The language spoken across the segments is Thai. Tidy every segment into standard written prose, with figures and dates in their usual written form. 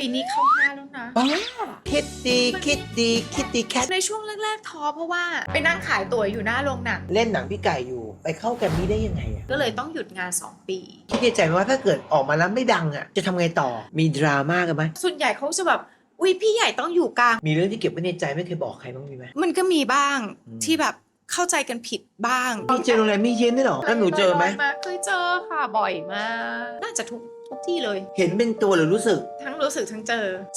ปีนี้เข้า5แล้วนะบ้าคิดดีคิดดีคิดดีแคทในช่วงแรกๆท้อเพราะว่าไปนั่งขายตั๋วอยู่หน้าโรงหนังเล่นหนังพี่ไก่อยู่ไปเข้าแกรมมี่ได้ยังไงอะก็เลยต้องหยุดงาน2 ปีคิดในใจไหมว่าถ้าเกิดออกมาแล้วไม่ดังอ่ะจะทำไงต่อมีดราม่ากันไหมส่วนใหญ่เขาจะแบบอุ๊ยพี่ใหญ่ต้องอยู่กลางมีเรื่องที่เก็บไว้ในใจไม่เคยบอกใครบ้างมีไหมมันก็มีบ้าง อืม ที่แบบเข้าใจกันผิดบ้าง มีเจอโรงแรมมีเย็นด้วยเหรอแล้วหนูเจอไหม เคยเจอค่ะบ่อยมากน่าจะทุกที่เลย เห็นเป็นตัวหรือรู้สึก ทั้งรู้สึกทั้งเจ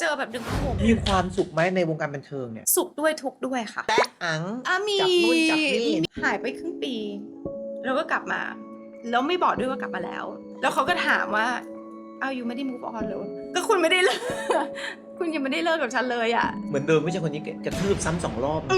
อแบบดึงผม มีความสุขไหมในวงการบันเทิงเนี่ย สุขด้วยทุกข์ด้วยค่ะ แต๊กอัง มี จับนู่นจับนี่ หายไปครึ่งปี แล้วก็กลับมา แล้วไม่บอกด้วยว่ากลับมาแล้ว แล้วเขาก็ถามว่าเอาอยู่ไม่ได้ move on เลยก็คุณไม่ได้เลิก คุณยังไม่ได้เลิกกับฉันเลยอ่ะ เหมือนเดิมไม่ใช่คนนี้กระทืบซ้ำ2 รอบนะ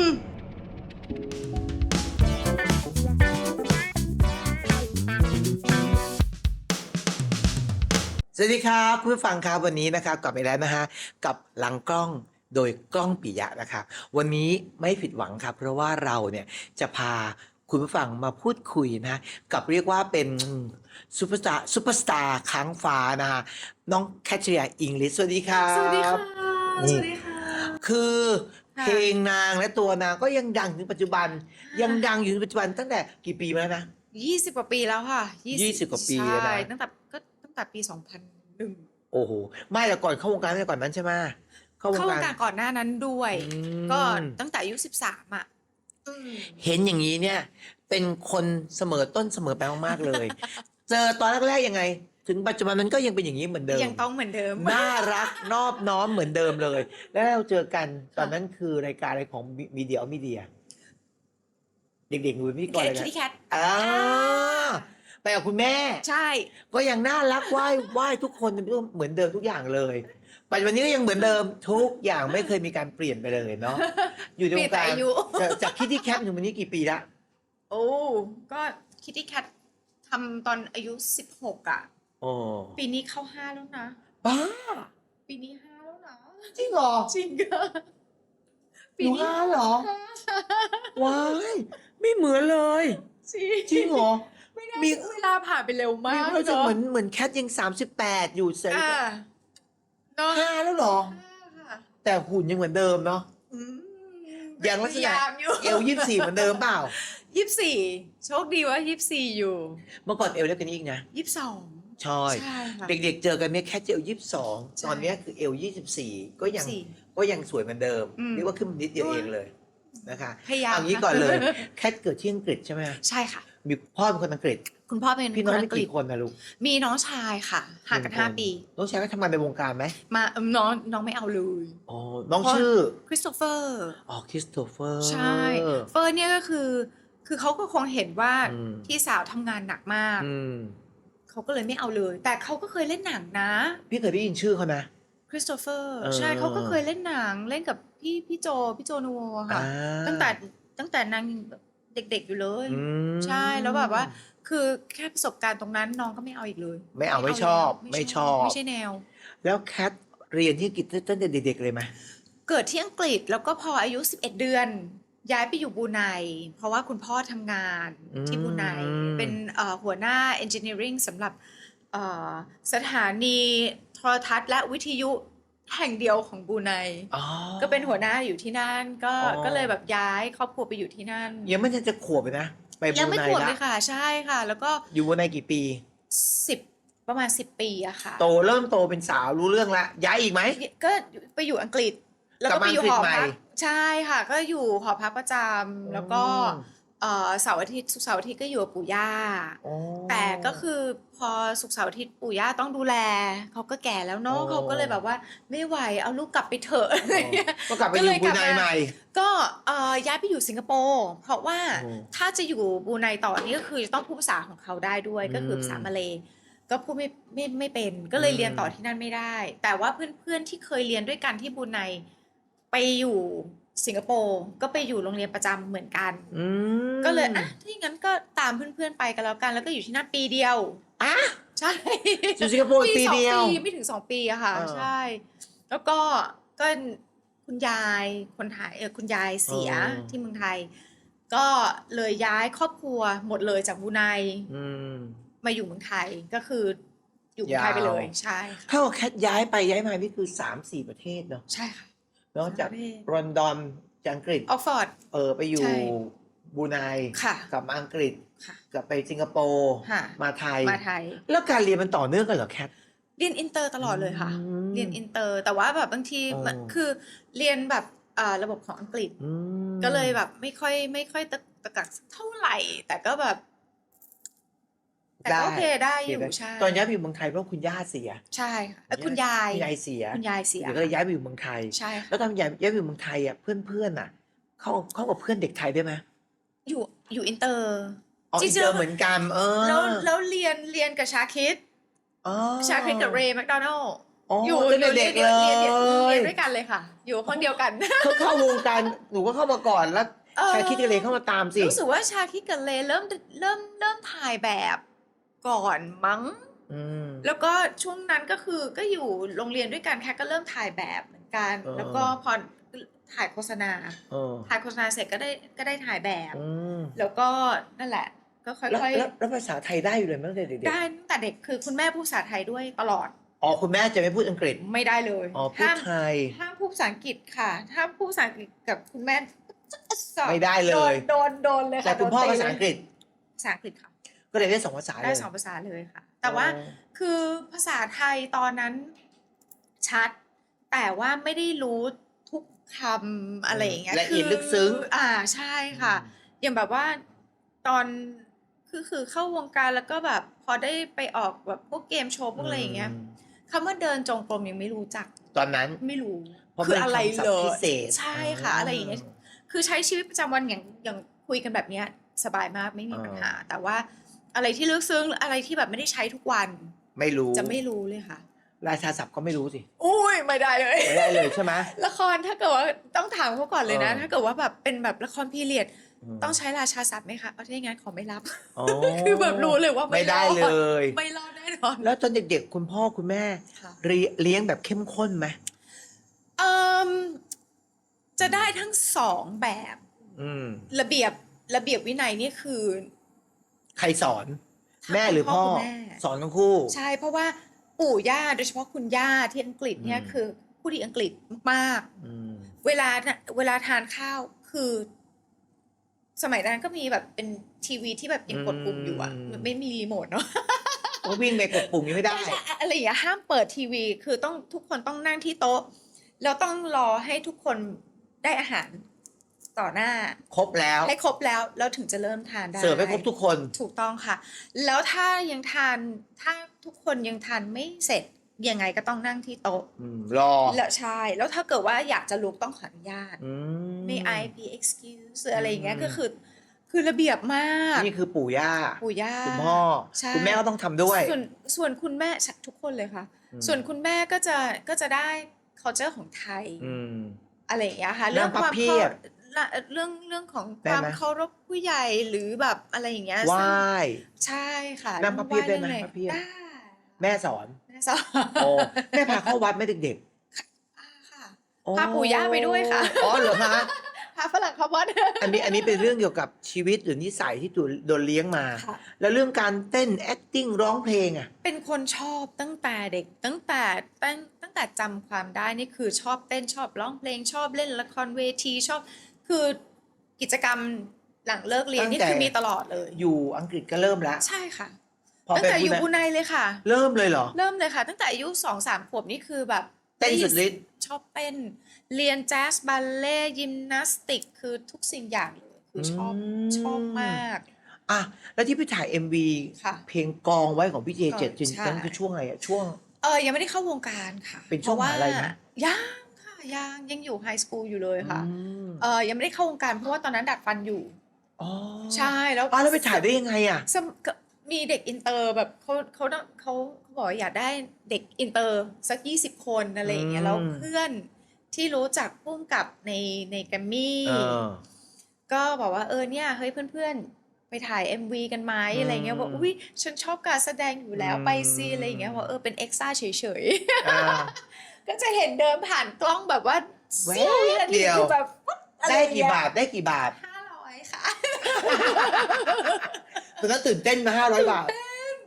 สวัสดีครับคุณผู้ฟังครับวันนี้นะครับกลับไปแล้วนะฮะกับหลังกล้องโดยกล้องปิยะนะครับวันนี้ไม่ผิดหวังครับเพราะว่าเราเนี่ยจะพาคุณผู้ฟังมาพูดคุยนะกับเรียกว่าเป็นซูเปอร์สตาร์ค้างฟ้านะฮะน้องแคทเชียร์อิงลิสสวัสดีครับ สวัสดีค่ะ นี่ สวัสดีค่ะ คือ ค่ะ เพลงนางและตัวนางก็ยังดังถึงปัจจุบันยังดังอยู่ในปัจจุบันตั้งแต่กี่ปีมาแล้วนะ 20 กว่าปีแล้วค่ะ 20 กว่าปีแล้วนะ ใช่ตั้งแต่ปี 2001 โอ้โหไม่แต่ก่อนเข้าวงการแต่ก่อนนั้นใช่ไหมเข้าวง เข้าว การ งการก่อนหน้านั้นด้วย อืม ก็ตั้งแต่อายุ13อ่ะ เห็นอย่างนี้เนี่ยเป็นคนเสมอต้นเสมอปลายมากๆเลย เจอตอนแรกๆยังไง ถึงปัจจุบันมันก็ยังเป็นอย่างนี้เหมือนเดิม ยังต้องเหมือนเดิม น่ารักนอบน้อมเหมือนเดิมเลย แล้วเราเจอกันตอนนั้นคือรายการอะไรของมีเดียเด็กๆดูพิธีกรอะไร คิต นะ ตี้แคท อ่าไปกับคุณแม่ ใช่ ก็ยังน่ารักไหว้ทุกคนเหมือนเดิมทุกอย่างเลยปัจจุบันนี้ก็ยังเหมือนเดิมทุกอย่างไม่เคยมีการเปลี่ยนไปเลยเนาะอยู่ในวงการ เปลี่ยนแต่อายุ จากคิดที่แคปถึงวันนี้กี่ปีละ โอ้ก็คิตตี้แคททำตอนอายุ16อ่ะ โอ้ ปีนี้เข้า5แล้วนะ บ้า ปีนี้5แล้วนะ จริงเหรอ จริงอะ หนูห้าเหรอว้ายไม่เหมือนเลย จริงเหรอ ไม่น่า มี เวลาผ่านไปเร็วมาก มีความรู้สึกเหมือนแคทยัง38อยู่เสร็จ อ่าเนาะ ห้าแล้วเหรอ ค่ะ แต่หุ่นยังเหมือนเดิมเนาะ อืม อย่างลักษณะ พยายามอยู่ เอว24เหมือนเดิมเปล่า 24โชคดีว่า24อยู่ เมื่อก่อนเอวเล็กกว่านี้อีกนะ 22 ใช่ ใช่ค่ะ เด็กๆเจอกันเนี่ยแค่เอว22 ใช่ ตอนเนี้ยคือเอว24ก็ยัง 24 ก็ยังสวยเหมือนเดิม อืม เรียกว่าขึ้นมานิดเดียวเองเลยนะคะ พยายาม เอางี้ก่อนเลย แคทเกิดที่อังกฤษใช่ไหม ใช่ค่ะ มีพ่อเป็นคนอังกฤษ คุณพ่อเป็น พี่ ค น้อง น มี อังกฤษ กี่คนนะลูก มีน้องชายค่ะห่างกัน 1 คน 5 ปี น้องชายก็ทำงานในวงการไหม มาน้องไม่เอาเลย อ๋อน้องชื่อ คริสโตเฟอร์ อ๋อคริสโตเฟอร์ ใช่ เฟอร์เนี่ยก็คือเขาก็คงเห็นว่า อืม พี่สาวทำงานหนักมาก อืม เขาก็เลยไม่เอาเลย แต่เขาก็เคยเล่นหนังนะ พี่เคยได้ยินชื่อเขานะ คริสโตเฟอร์ เออ ใช่เขาก็เคยเล่นหนังเล่นกับพี่โจนัวค่ะ อ่า ตั้งแต่นางเด็กๆอยู่เลย อืม ใช่แล้วแบบว่า คือแค่ประสบการณ์ตรงนั้นน้องก็ไม่เอาอีกเลย ไม่เอาไม่ชอบ แล้ว ไม่ชอบ ไม่ใช่แนว แล้วแคทเรียนที่อังกฤษตั้งแต่เด็กๆเลยไหม เกิดที่อังกฤษแล้วก็พออายุ 11 เดือน ย้ายไปอยู่บรูไนเพราะว่าคุณพ่อทำงานที่บรูไนเป็นหัวหน้า engineering สำหรับเอ่อสถานีโทรทัศน์และวิทยุแห่งเดียวของบรูไน อ๋อ ก็เป็นหัวหน้าอยู่ที่นั่นก็ อ๋อ ก็เลยแบบย้ายครอบครัวไปอยู่ที่นั่น ยังไม่ทันจะขวบเลยนะไปบ ยั รู ไม่ ไน ขวบ ละ เลยค่ะใช่ค่ะ แล้วก็ อยู่บรูไนกี่ปี ประมาณ 10 ปีอะค่ะ เริ่มโตเป็นสาวรู้เรื่องละย้ายอีกไหม ก็ไปอยู่อังกฤษ แล้วก็ไปอยู่ กลั ห บ อ มาอังกฤษใหม่ พักใช่ค่ะ ก็อยู่หอพักประจำแล้วก็เสาร์อาทิตย์ศุกร์เสาร์อาทิตย์ก็อยู่กับปู่ย่า อ๋อ แต่ก็คือพอศุกร์เสาร์อาทิตย์ปู่ย่าต้องดูแลเขาก็แก่แล้วเนาะ อ๋อ เขาก็เลยแบบว่าไม่ไหวเอาลูกกลับไปเถอะอะไรเงี้ย ก็กลับไปอยู่บรูไนใหม่ ก็ย้ายไปอยู่สิงคโปร์เพราะว่า โอ้ ถ้าจะอยู่บรูไนต่อนี่ก็คือต้องพูดภาษาของเขาได้ด้วย ก็คือภาษามาเลย์ก็พูดไม่เป็นก็เลยเรียนต่อที่นั่นไม่ได้ แต่ว่าเพื่อนๆที่เคยเรียนด้วยกันที่บรูไนไปอยู่สิงคโปร์ก็ไปอยู่โรงเรียนประจำเหมือนกัน อืม ก็เลยถ้าอย่างนั้นก็ตามเพื่อนๆไปกันแล้วกัน แล้วก็อยู่ที่นั่นปีเดียว อ่ะ ใช่ อยู่สิงคโปร์อีกปีเดียว 2 ปีไม่ถึง2 ปีอะค่ะ เออ ใช่ แล้วก็คุณยายคนไทยคุณยายเสียที่เมืองไทย ก็เลยย้ายครอบครัวหมดเลยจากบรูไน อืม มาอยู่เมืองไทยก็คือ อยู่เมืองไทยไปเลยใช่ค่ะ เท่ากับแคทย้ายไปย้ายมานี่คือ3-4 ประเทศเนาะ ใช่ค่ะ เนาะจาก ประเทศ ลอนดอนจากอังกฤษ ออกฟอร์ด ไปอยู่ ใช่ บรูไน ค่ะ กลับมาอังกฤษ ค่ะ กลับไปสิงคโปร์ ค่ะ มาไทย มาไทย แล้วการเรียนมันต่อเนื่องกันเหรอแคท เรียนอินเตอร์ตลอดเลยค่ะ อืม เรียนอินเตอร์ แต่ว่าแบบบางที อ๋อ มันคือเรียนแบบระบบของอังกฤษ อืม ก็เลยแบบไม่ค่อยตะกักเท่าไหร่ แต่ก็แบบ แต่ก็โอเคได้อยู่ใช่ ตอนย้ายไปอยู่เมืองไทยเพราะคุณย่าเสีย ใช่ค่ะคุณยาย คุณยายเสีย คุณยายเสีย เดี๋ยวก็เลยย้ายไปอยู่เมืองไทย ใช่ค่ะ แล้วตอนย้ายไปอยู่เมืองไทยอ่ะเพื่อนอ่ะเข้ากับเพื่อนเด็กไทยได้ไหม อยู่อินเตอร์ อ๋อ จริ อิ ง น ๆ เตอร์เหมือนกันแล้วเรียนกับชาคิด อ๋อ ชาคิดกับเรย์แมคโดนัลด์ อ๋อ อยู่ ตั้งแต่เด็กเลย เรียนด้วยกันเลยค่ะ อยู่ห้องเดียวกัน เข้าวงการหนูก็เข้ามาก่อนแล้ว ชาคิดกับเลเข้ามาตามสิ รู้สึกว่าชาคิดกับเลเริ่มถ่ายแบบก่อนมั้ง อืม แล้วก็ช่วงนั้นก็อยู่โรงเรียนด้วยกันแค่ก็เริ่มถ่ายแบบเหมือนกัน แล้วก็พอถ่ายโฆษณา ถ่ายโฆษณาเสร็จก็ได้ถ่ายแบบ แล้วก็นั่นแหละ ก็ค่อยๆ แล้วภาษาไทยได้อยู่เลยมั้งแต่เด็ก ได้ตั้งแต่เด็กคือคุณแม่พูดภาษาไทยด้วยตลอด ๆอ๋อคุณแม่จะไม่พูดอังกฤษ ไม่ได้เลย อ๋อพูดไทย ห้ามพูดภาษาอังกฤษค่ะถ้าพูดภาษาอังกฤษกับคุณแม่ ไม่ได้เลย โดนเลยค่ะ แต่คุณพ่อ โดนตี ภาษาอังกฤษ ภาษาอังกฤษค่ะ ก็เลยได้2 ภาษาเล ได้ ย 2 ภาษาเลยค่ะ แต่ว่าคือภาษาไทยตอนนั้นชัด แต่ว่าไม่ได้รู้ทุกคำอะไรอย่างเงี้ย ละเอียดลึกซึ้ง ใช่ค่ะ อย่างแบบว่าตอนคือเข้าวงการแล้วก็แบบพอได้ไปออกแบบพวกเกมโชว์พวกอะไรอย่างเงี้ยคำว่าเดินจงกรมยังไม่รู้จัก ตอนนั้น ไม่รู้ เพราะ คืออะไร เป็นคำศัพ เล ท์พิ ย เศษ ใช่ค่ะอะไรอย่างเงี้ยคือใช้ชีวิตประจำวันอย่างคุยกันแบบเนี้ยสบายมากไม่มีปัญหา แต่ว่าอะไรที่ลึกซึ้งอะไรที่แบบไม่ได้ใช้ทุกวัน ไม่รู้ จะไม่รู้เลยค่ะ ราชาศัพท์ก็ไม่รู้สิ อุ้ยไม่ได้เลย ไม่ได้เลยใช่ไหม ละครถ้าเกิดว่าต้องถามเขาก่อนเลยนะ เออ ถ้าเกิดว่าแบบเป็นแบบละครพีเรียดต้องใช้ราชาศัพท์ไหมคะเอาถ้าอย่างนั้นขอไม่รับ อ๋อ คือแบบรู้เลยว่า ไม่ได้ รอ เลย ไม่รอดแน่นอน แล้วตอนเด็กๆคุณพ่อคุณแม่ ค่ะ เลี้ยงแบบเข้มข้นไหม เอิ่มจะได้ทั้งสองแบบ อืม ระเบียบวินัยนี่คือ ใครสอน แม่หรือพ่อ คุณแม่ สอนทั้งคู่ ใช่เพราะว่าปู่ย่าโดยเฉพาะคุณย่าที่อังกฤษเนี่ย อืม คือผู้ดีอังกฤษมาก อืม ๆเวลาทานข้าวคือ สมัยนั้นก็มีแบบเป็นทีวีที่แบบยังกดปุ่มอยู่อะมันไม่มีรีโมทเนาะ ก็วิ่งไปกดปุ่มยังไม่ได้ อะไรอย่างเงี้ยห้ามเปิดทีวีคือต้องทุกคนต้องนั่งที่โต๊ะแล้วต้องรอให้ทุกคนได้อาหารต่อหน้า ครบแล้ว ให้ครบแล้วถึงจะเริ่มทานได้ เสิร์ฟให้ครบทุกคน ถูกต้องค่ะ แล้วถ้าทุกคนยังทานไม่เสร็จยังไงก็ต้องนั่งที่โต๊ะ รอ แล้วใช่แล้วถ้าเกิดว่าอยากจะลุกต้องขออนุญาต อืม ไม่ IP excuse หรืออะไรอย่างเงี้ยก็คือระเบียบมาก นี่คือปู่ย่า ปู่ย่า คุณพ่อ ใช่ คุณแม่ก็ต้องทำด้วย ส่วนคุณแม่ทุกคนเลยค่ะ ส่วนคุณแม่ก็จะได้ culture ของไทย อืม อะไรอย่างเงี้ยค่ะ นั่งพับเพียบ เรื่องของ ได้ ความ ไหม เคารพผู้ใหญ่หรือแบบอะไรอย่างเงี้ย ไหว้ ใช่ค่ะ นั่งพับเพียบได้ไหม รื่อง พับเพียบ ได้ แม่สอน แม่สอน โอ้แม่พาเข้าวัดไหมเด็ก ค่ะ ๆโอ้ พาปู่ย่าไปด้วยค่ะ อ๋อเหรอฮะ พาฝรั่งเข้าวัด อันนี้เป็นเรื่องเกี่ยวกับชีวิตหรือนิสัยที่โดนเลี้ยงมา ค่ะ แล้วเรื่องการเต้น acting ร้องเพลงอ่ะ เป็นคนชอบตั้งแต่เด็กตั้งแต่จำความได้นี่คือชอบเต้นชอบร้องเพลงชอบเล่นละครเวทีชอบคือกิจกรรมหลังเลิกเรียนนี่ ตั้งแต่ คือมีตลอดเลย อยู่อังกฤษก็เริ่มแล้ว ใช่ค่ะ พอ ตั้ง เป็น แต่อยู่ ผู้ บูไนเลยค่ะ เริ่มเลยเหรอ เริ่มเลยค่ะ ตั้งแต่อายุ2-3 ขวบนี่คือแบบ เต้นสุดฤทธิ์ ชอบเต้น เรียนแจ๊สบัลเล่ต์ยิมนาสติกคือทุกสิ่งอย่างเลยคือชอบมาก อ่ะแล้วที่ไปถ่าย MV ค่ะ เพลงกองไว้ของพี่เจเจ็ดจิน ใช่ นั้นคือช่วงอะไรอ่ะช่วง ยังไม่ได้เข้าวงการค่ะ เป็นช่วง พราะ มหาลัยไหม ยังค่ะยังอยู่ไฮสคูลอยู่เลยค่ะ อืม ยังไม่ได้เข้าวงการเพราะว่าตอนนั้นดัดฟันอยู่ อ๋อ ใช่แล้ว แล้วไปถ่ายได้ยังไงอ่ะ ก็มีเด็กอินเตอร์แบบเขาบอกว่าอยากได้เด็กอินเตอร์สัก20 คนอะไรอย่างเงี้ยแล้วเพื่อนที่รู้จักพุ่มกับในแกรมมี่ เออ ก็บอกว่าเนี่ยเฮ้ยเพื่อนๆไปถ่าย MV กันไหมอะไรเงี้ยบอกอุ้ยฉันชอบการแสดงอยู่แล้วไปซิอะไรอย่างเงี้ยบอกเป็นเอ็กซ์ตร้าเฉยๆ อ่า ก็จะเห็นเดินผ่านกล้องแบบว่า แว๊บ เสี้ยววินาที เดียว คือแบบปุ๊บอะไร ได้ อย่ง กี่ เงี้ย บาทได้กี่บาท 500 ค่ะ ตอนนั้นตื่นเต้นมา500 บาท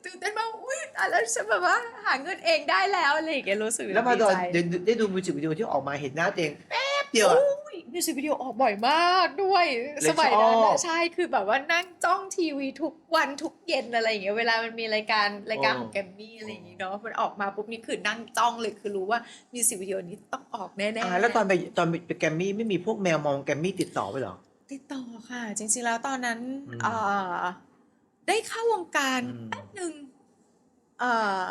ตื่นเต้นมากอุ้ย แล้วฉันแบบว่าหาเงินเองได้แล้วอะไรอย่างเงี้ยรู้สึก แล้วมา ดี ตอน ใจ ได้ดูมิวสิกวิดีโอที่ออกมาเห็นหน้าตัวเองแป๊บเดียวอะ มิวสิกวิดีโอออกบ่อยมากด้วย เลย สมัยนั้น ชอ นะ บ ใช่คือแบบว่านั่งจ้องทีวีทุกวันทุกเย็นอะไรอย่างเงี้ยเวลามันมีรายการของแกรมมี่อะไรอย่างงี้เนาะมันออกมาปุ๊บนี่คือนั่งจ้องเลยคือรู้ว่ามิวสิกวิดีโอนี้ต้องออกแน่ๆ แล้วตอนไปแกรมมี่ไม่มีพวกแมวมองแกรมมี่ติดต่อไปเหรอ ติดต่อค่ะ จริงๆแล้วตอนนั้น อืม ได้เข้าวงการ อืม แป๊บหนึ่งเอ่อ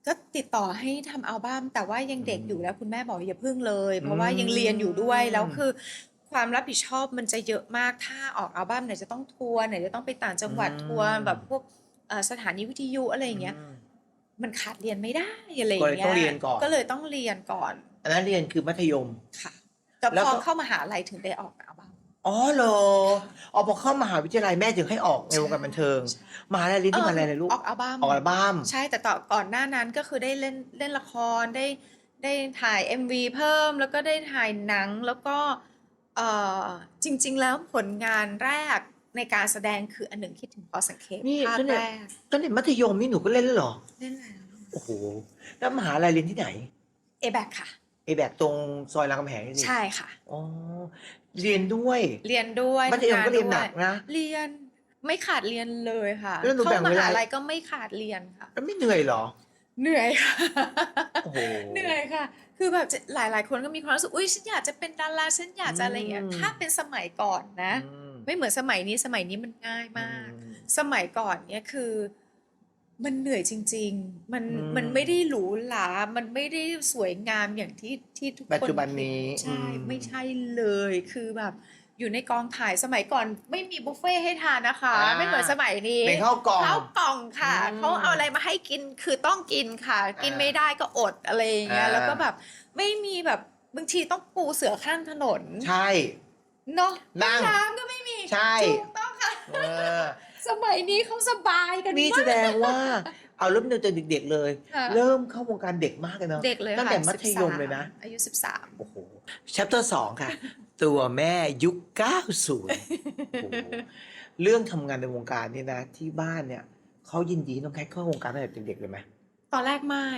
ก็ติดต่อให้ทำอัลบั้มแต่ว่ายังเด็กอยู่แล้วคุณแม่บอกอย่าพึ่งเลย เพราะว่ายังเรียนอยู่ด้วยแล้วคือความรับผิดชอบมันจะเยอะมากถ้าออกอัลบั้มไหนจะต้องทัวร์ไหนจะต้องไปต่างจังหวัดทัวร์แบบพวกสถานีวิทยุอะไรอย่างเงี้ย มันขาดเรียนไม่ได้อะไรอย่างเงี้ย ก็เลยต้องเรียนก่อน ก็เลยต้องเรียนก่อน อันนั้นเรียนคือมัธยม ค่ะแต่ แล้ว พ ก็ อเข้ามหาลัยถึงได้ออกอัลบั้ม อ๋อเหรอพอเข้ามหาวิทยาลัยแม่ถึงให้ออกในวงการบันเทิง ใช่ มหาลัยเรียนที่มหาลัยอะไรลูก ออกอัลบั้ม ออกอัลบั้ม ใช่แต่ต่อก่อนหน้านั้นก็คือได้เล่นละครได้ถ่าย MV เพิ่มแล้วก็ได้ถ่ายหนังแล้วก็เอ่อจริง ๆ แล้วผลงานแรกในการแสดงคืออันหนึ่งคิดถึงพอสังเขป นี่ ภาค ตั้งแต่ แรก ตอนเด็กมัธยมนี่หนูก็เล่นแล้วเหรอ เล่นแล้ว โอ้โห แล้วมหาลัยเรียนที่ไหน เอแบกค่ะ ไอแบบตรงซอยรามคำแหงนี่สิ ใช่ค่ะ อ๋อ เรียนด้วย เรียนด้วย มัธยมก็เรียน ทำงา หนัก ด้วย นะ เรียนไม่ขาดเรียนเลยค่ะ แล้วหนู เข้า แบ่ง ม เวลา หาลัยก็ไม่ขาดเรียนค่ะ แล้วไม่เหนื่อยเหรอ เหนื่อยค่ะ โอ้โห เหนื่อยค่ะ คือแบบหลาย ๆ คนก็มีความรู้สึก อุ๊ย ฉันอยากจะเป็นดารา ฉันอยากจะอะไรอย่างเงี้ย อืม ถ้าเป็นสมัยก่อนนะ อืม ไม่เหมือนสมัยนี้ มันง่ายมาก อืม สมัยก่อนเนี่ยคือ มันเหนื่อยจริง ๆ อืม มันไม่ได้หรูหรา มันไม่ได้สวยงามอย่างที่ทุกคน ปัจจุบันนี้ คิดใช่ อืม ไม่ใช่เลย คือแบบอยู่ในกองถ่ายสมัยก่อนไม่มีบุฟเฟ่ให้ทานนะคะ ไม่เหมือนสมัยนี้ เป็นข้าวกล่อง ข้าวกล่องค่ะ อืม เขาเอาอะไรมาให้กินคือต้องกินค่ะ กินไม่ได้ก็อดอะไรอย่างเงี้ย อ่า แล้วก็แบบไม่มีแบบบางทีต้องปูเสือข้างถนน ใช่ เนาะ นั่ง น้ำก็ไม่มี ใช่ ถูกต้องค่ะ เออ สมัยนี้เขาสบายกัน นี่ มา แส ก ดงว่า เอาเริ่มตั้งแต่เด็กๆเลย ค่ะ เริ่มเข้าวงการเด็กมากเลยเนาะ เด็กเลยค่ะ ตั้งแต่มัธยมเลยนะ อายุ 13 โอ้โห chapter 2 ค่ะ ตัวแม่ยุค 90 โอ้โห เรื่องทำงานในวงการนี่นะ ที่บ้านเนี่ยเขายินดีน้องแคทเข้าวงการตั้งแต่เด็กๆเลยไหม ตอนแรกไม่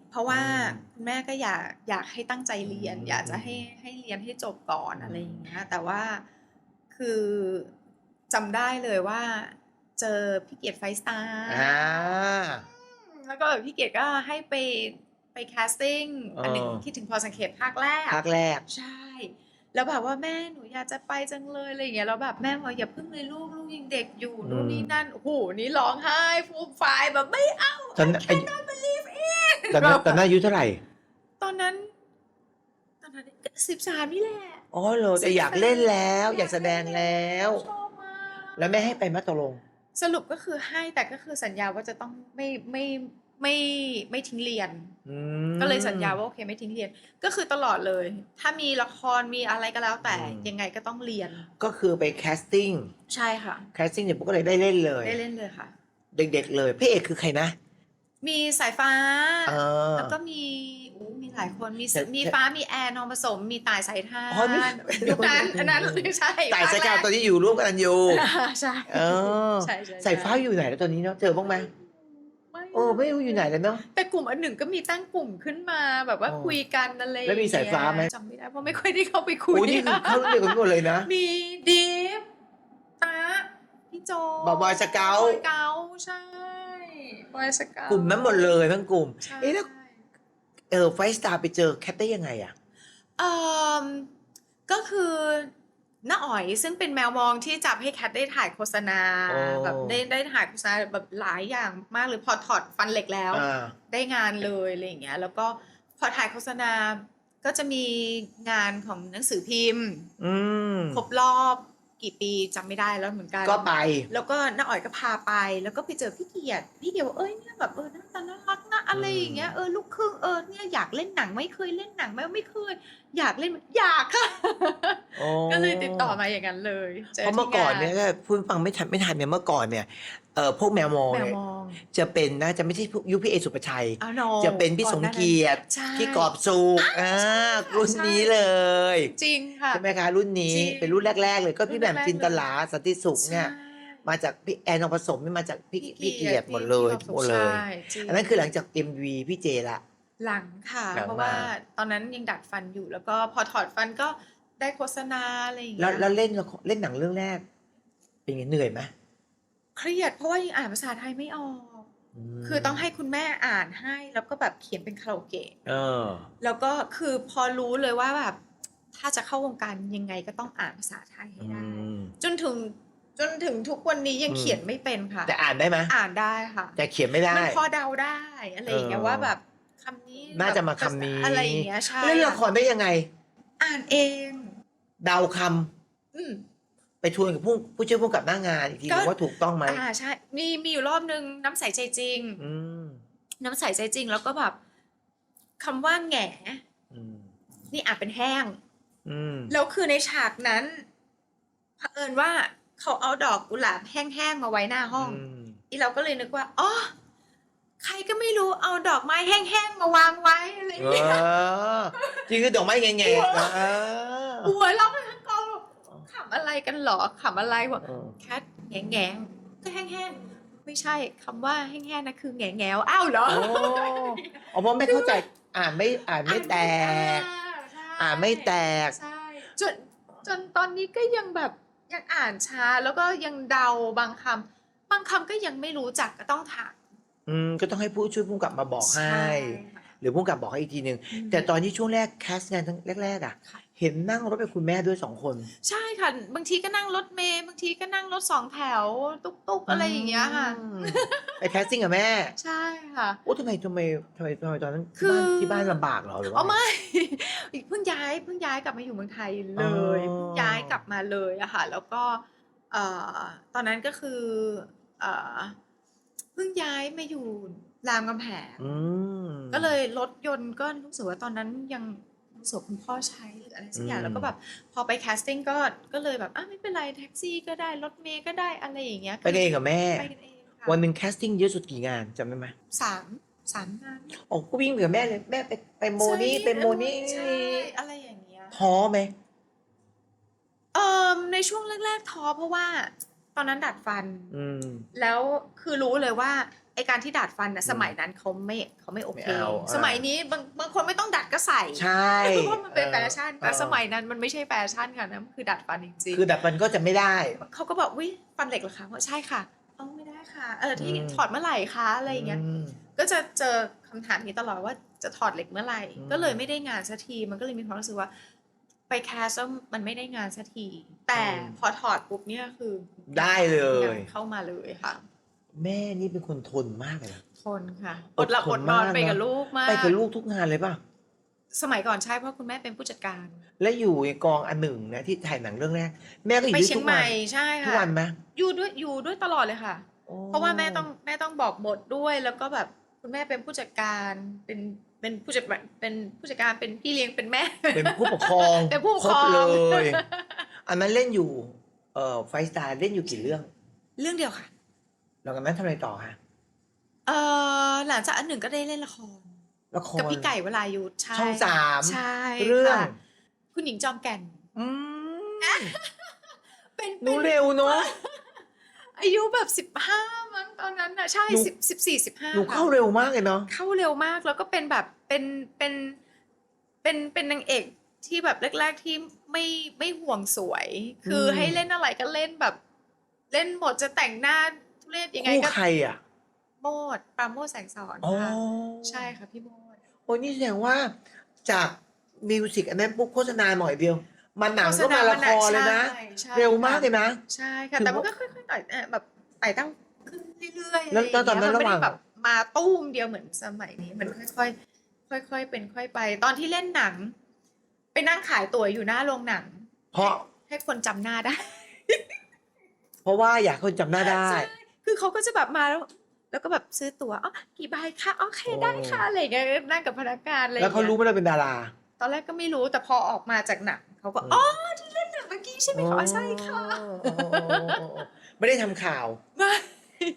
เพราะว่า อืม คุณแม่ก็อยากให้ตั้งใจเรียน อยากจะให้เรียนให้จบก่อนอะไรอย่างเงี้ย แต่ว่าคือจำได้เลยว่า เจอพี่เกียรติไฟว์สตาร์ อ่า แล้วก็แบบพี่เกียรติก็ให้ไปแคสติ้ง อันหนึ่ง เออ คิดถึงพอสังเขปภาคแรก ภาคแรก ใช่ แล้วแบบว่าแม่หนูอยากจะไปจังเลยอะไรอย่างเงี้ยแล้วแบบแม่บอกอย่าเพิ่งเลยลูกยังเด็กอยู่ อืม นู่นนี่นั่นโอ้โหนี่ร้องไห้ฟูมฟายแบบไม่เอา ตอนนั้นอายุตอนนั้นอายุเท่าไหร่ ตอนนั้น13นี่แหละ อ๋อเหรอแต่อยากเล่นแล้ว อยากแสดงแล้ว ชอบมาก แล้วแม่ให้ไปมัตตกลง สรุปก็คือให้แต่ก็คือสัญญาว่าจะต้องไม่ทิ้งเรียน อืม ก็เลยสัญญาว่าโอเคไม่ทิ้งเรียนก็คือตลอดเลย ถ้ามีละครมีอะไรก็แล้วแต่ อืม ยังไงก็ต้องเรียน ก็คือไปแคสติ้ง ใช่ค่ะ แคสติ้งเนี่ยปุ๊กก็เลยได้เล่นเลย ได้เล่นเลยค่ะ เด็กๆเลยพระเอกคือใครนะ มีสายฟ้า เออ แล้วก็มีมีหลายคนมี แต่ มีฟ้ามีแอร์นองผสมมีต่ายสายทาน อ๋อนี่ ยุคนั้นอันนั้นใช่ ต่ายสกาวตอน ภคแร นี้อยู่ร่วมกันอยู่ ใช่ เออ ใช่ สายฟ้าอยู่ไหนแล้วตอนนี้เนาะเจอบ้างไหม ไม่ โอ้ไม่รู้อยู่ไหนแล้วเนาะ แต่กลุ่มอันหนึ่งก็มีตั้งกลุ่มขึ้นมาแบบว่า อ๋อ คุยกันอะไร แล้วมีสายฟ้าไหม จำไม่ได้เพราะไม่ค่อยได้เข้าไปคุย โอ้นี่คือเข้าเรียกกันหมดเลยนะ มีดีฟตาพี่โจ บอยสเกาต์ บอยเกาต์ใช่บอยสเกาต์ กลุ่มนั้นหมดเลยทั้งกลุ่ม ใช่ เอ๊ะแล้วไฟสตาร์ไปเจอแคทได้ยังไงอ่ะ เอ่อก็คือน้าอ๋อยซึ่งเป็นแมวมองที่จับให้แคทได้ถ่ายโฆษณา โอ้ แบบได้ถ่ายโฆษณาแบบหลายอย่างมากเลยพอถอดฟันเหล็กแล้ว อ่า ได้งานเลยอะไรอย่างเงี้ยแล้วก็พอถ่ายโฆษณาก็จะมีงานของหนังสือพิมพ์ อืม ครบรอบกี่ปีจำไม่ได้แล้วเหมือนกัน ก็ไป แล้วก็น้าอ๋อยก็พาไป แล้วก็ไปเจอพี่เกียรติบอกเอ้ยเนี่ยแบบหน้าตาน่ารักนะอะไรอย่างเงี้ยลูกครึ่งเนี่ยอยากเล่นหนังไม่เคยเล่นหนังไม่เคย อยากเล่นอยากค่ะ อ๋อ ก็เลยติดต่อมาอย่างนั้นเลยจ เพราะเมื่อก่อนเนี่ย ที่ง ถ้าพูดฟังไม่ทันเนี่ยเมื่อก่อนเนี่ยพวกแมวมอง แมว เนี่ย มอง จะเป็นนะจะไม่ใช่พวกยุคพี่เอสุปชัย อ้าวโน จะเป็นพี่ ก่อ ส น ม หน้านั้น เกียรติ ใช่ พี่กอบสุขรุ่นนี้เลย จริงค่ะ ใช่ไหมคะรุ่นนี้ จริง เป็นรุ่นแรก ๆ เลยก็พี่แหม่ม รุ่นแรกๆ จินตลาสันติสุขเนี่ย ใช่ มาจากพี่แอนทองผสมนี่มาจากพี่เกียรติหมดเลย พี่ หมดเลย ใช่จริง อันนั้นคือหลังจาก MV พี่เจละ หลังค่ะ หลัง เพราะว่า มา ตอนนั้นยังดัดฟันอยู่แล้วก็พอถอดฟันก็ได้โฆษณาอะไรอย่าง แล้ เงี้ วย แล้วเล่นหนังเรื่องแรก เป็นไงเหนื่อยไหม เครียดเพราะว่ายังอ่านภาษาไทยไม่ออก คือต้องให้คุณแม่อ่านให้แล้วก็แบบเขียนเป็นคาราโอเกะ เออ แล้วก็คือพอรู้เลยว่าแบบถ้าจะเข้าวงการยังไงก็ต้องอ่านภาษาไทยให้ อื ได้ ม จนถึงทุกวันนี้ยัง อืม เขียนไม่เป็นค่ะ แต่อ่านได้ไหม อ่านได้ค่ะ แต่เขียนไม่ได้ มันพอเดาได้อะไรอย่างเงี้ย เออ ว่าแบบคำนี้ น่าจะมา แบบ คำนี้ อะไรอย่างเงี้ยใช่ เล่นละค ค่ะ รได้ยังไง อ่านเอง เดาค อืม ำไปทวนกับผู้ช่วยผู้กำกับหน้างานอีกที ก็ นึงว่าถูกต้องไหม ใช่มีอยู่รอบนึงน้ำใสใจจริง อืม น้ำใสใจจริงแล้วก็แบบคำว่าแหง อืม นี่อ่านเป็นแห้ง อืม แล้วคือในฉากนั้นเผอิญว่าเขาเอาดอกกุหลาบแห้งๆมาไว้หน้าห้อง อีเราก็เลยนึกว่าอ๋อใครก็ไม่รู้เอาดอกไม้แห้งๆมาวางไว้อะไรอย่าง เอ เงี้ย อจริงคือดอกไม้แง่ๆเออ หัวเราะไปทั้งกองแบบขำอะไรกันเหรอขำอะไรวะ เออ แคทแงงๆก็แห้งๆไม่ใช่คำว่าแห้งๆนะคือแงวอ้าวเหรอ โอ้อ๋อเพราะไม่เข้าใจ อ่านไม่แตก ใช่ อ่านไม่แตก ใช่จนตอนนี้ก็ยังแบบยังอ่านช้าแล้วก็ยังเดาบางคำก็ยังไม่รู้จักก็ต้องถาม ก็ต้องให้ผู้ช่วยผู้กำกับมาบอกให้ ค่ะ หรือผู้กำกับบอกให้อีกทีหนึ่ง อืม แต่ตอนที่ช่วงแรกแคสงานทั้งแรกๆอ่ะ ค่ะ เห็นนั่งรถไปคุณแม่ด้วย2 คน ใช่ค่ะ บางทีก็นั่งรถเมล์บางทีก็นั่งรถ2 แถวตุ๊กๆอะไรอย่างเงี้ยค่ะ ไปแคสติ้งกับแม่ ใช่ค่ะ โอ้ทำไมตอนนั้น คือ ที่บ้านลำบากเหรอหรือ อ๋อ ว่า ไม่ เพิ่งย้ายกลับมาอยู่เมืองไทยเล อ๋อ ยเพิ่งย้ายกลับมาเลยอะค่ะ แล้วก็เอ่อตอนนั้นก็คือเอ่อเพิ่งย้ายมาอยู่รามคำแหง อืม ก็เลยรถยนต์ก็รู้สึกว่าตอนนั้นยังรู้สึกว่าคุณพ่อใช้หรืออะไรสักอย่าง อืม แล้วก็แบบพอไปแคสติ้งก็เลยแบบไม่เป็นไรแท็กซี่ก็ได้รถเมล์ก็ได้อะไรอย่างเงี้ย ไปกันเองกับแม่ ไปกันเองค่ะ วันหนึ่งแคสติ้งเยอะสุดกี่งานจำได้ไหม สามงาน โอ้ก็วิ่งไปกับแม่เลยแม่ไปโมนี่ ใช่ ไปโมนี่ ใช่อะไรอย่างเงี้ย ท้อไหม ในช่วงแรกๆท้อเพราะว่าตอนนั้นดัดฟัน อืม แล้วคือรู้เลยว่าไอการที่ดัดฟันนะ อืม สมัยนั้นเขาไม่โอเค ไม่เอา สมัยนี้บางคนไม่ต้องดัดก็ใส่ ใช่ เพราะว่ามันเป็นแฟชั่นแต่ เออ สมัยนั้นมันไม่ใช่แฟชั่นค่ะนะมันคือดัดฟันจริง คือดัดมันก็จะไม่ได้ ๆเขาก็บอกวิฟันเหล็กเหรอคะว่าใช่ค่ะไม่ได้ค่ะที่ อืม ถอดเมื่อไหร่คะอะไรอย่างเงี้ย ม ก็จะเจอคำถามนี้ตลอดว่าจะถอดเหล็กเมื่อไหร่ อืม ก็เลยไม่ได้งานสักทีมันก็เลยมีความรู้สึกว่า ไปแคสแล้วมันไม่ได้งานสักที แต่พอถอดปุ๊บเนี่ยคือ ได้เลย งานเข้ามาเลยค่ะ แม่นี่เป็นคนทนมากเลยนะ ทนค่ะ อ อ ด ดหลับ ท อน ดนอน มาก ไปกับ นะ ลูกมาก ไปกับลูกทุกงานเลยป่ะ สมัยก่อนใช่เพราะคุณแม่เป็นผู้จัดการ และอยู่ในกองอันหนึ่งนะที่ถ่ายหนังเรื่องแรก แม่ก็อยู่ ไป ด้วย เชีย ทุ ง ก ให วั ม่ น ใช่ ทุก ค่ะ วันไหม อยู่ด้วยตลอดเลยค่ะ โอ้ เพราะว่าแม่ต้องบอกบทด้วยแล้วก็แบบคุณแม่เป็นผู้จัดการเป็นผู้จัดการเป็นพี่เลี้ยงเป็นแม่ เป็นผู้ปกครอง เป็นผู้ปก คร คร บ อง เลย อันนั้นเล่นอยู่ไฟสตาร์เล่นอยู่กี่เรื่อง เรื่องเดียวค่ะ หลังจากนั้นทำอะไรต่อฮะ หลังจากอันหนึ่งก็ได้เล่นละคร ละคร กับพี่ไก่วรายุทธใช่ ช่องสาม ใช่ เรื่อง ค่ะคุณหญิงจอมแก่น อืม เป็น หนูเร็วเนาะ อายุแบบ15มั้งตอนนั้นน่ะใช่ หนู 14-15 หนูเข้าเร็วมากเลยเนาะ เข้าเร็วมากแล้วก็เป็นแบบเป็นนางเอกที่แบบแรกๆที่ไม่ห่วงสวย คือให้เล่นอะไรก็เล่นแบบ เล่นหมดจะแต่งหน้าทุเรศยังไง คู่ ก็ ใครอ่ะ โมดปราโมทแสงสอน อ๋อ ค่ะใช่ค่ะพี่โมด โอ้นี่แสดงว่าจากมิวสิกอันนั้นปุ๊บโฆษณาหน่อยเดียวมาหนังก็มาละครเลยนะ ใช่ เร็วมากเลยนะ ใช่ค่ะ ถือ แต่ ว่า มันก็ค่อยๆไต่แบบไต่ตั้งขึ้นเรื่อยๆ แล้ว ะไรย่าง ตอนนั้น เงี้ยมัไม่ ระห ได้ ว่าง แบบมาตุ้มเดียวเหมือนสมัยนี้มันค่อยๆเป็นค่อยไป ตอนที่เล่นหนัง ไปนั่งขายตั๋วอยู่หน้าโรงหนัง เพราะ ให้คนจำหน้าได้ เพราะว่าอยากให้คนจำหน้าได้ ใช่คือเขาก็จะแบบมาแล้วก็แบบซื้อตั๋วอ๋อกี่ใบคะโอเคได้ค่ะอะไรอย่างเงี้ยนั่งกับพนักงานอะไรอย่ แล้ว ง เขา งี้ย รู้ไหมเราเป็นดารา ตอนแรกก็ไม่รู้แต่พอออกมาจากหนังเขาก็อ๋อที่เล่นหนังเมื่อกี้ใช่ไหมคะอ๋อใช่ค่ะ ไม่ได้ทำข่าว ไม่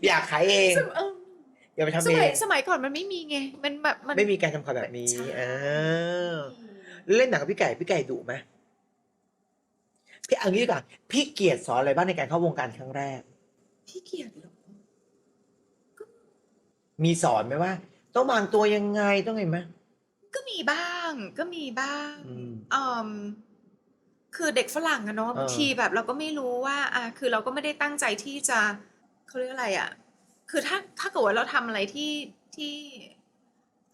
อยากขายเอง เออ อย่าไปทำ ส เอ มัย ง สมัยก่อนมันไม่มีไงมันแบบมัน ไม่มีการทำข่าวแบบนี้ ใช่ เล่นหนังกับพี่ไก่ดุไหมพี่เอางี้ดีกว่าพี่เกียรติสอนอะไรบ้างในการเข้าวงการครั้งแรก พี่เกียรติเหรอ มีสอนไหมว่า ต้องวางตัวยังไงต้องไงไหม ก็มีบ้างก็มีบ้าง อืม คือเด็กฝรั่งอะเนาะ เออ บางทีแบบเราก็ไม่รู้ว่าคือเราก็ไม่ได้ตั้งใจที่จะเขาเรียกอะไรอะคือถ้าเกิดว่าเราทำอะไรที่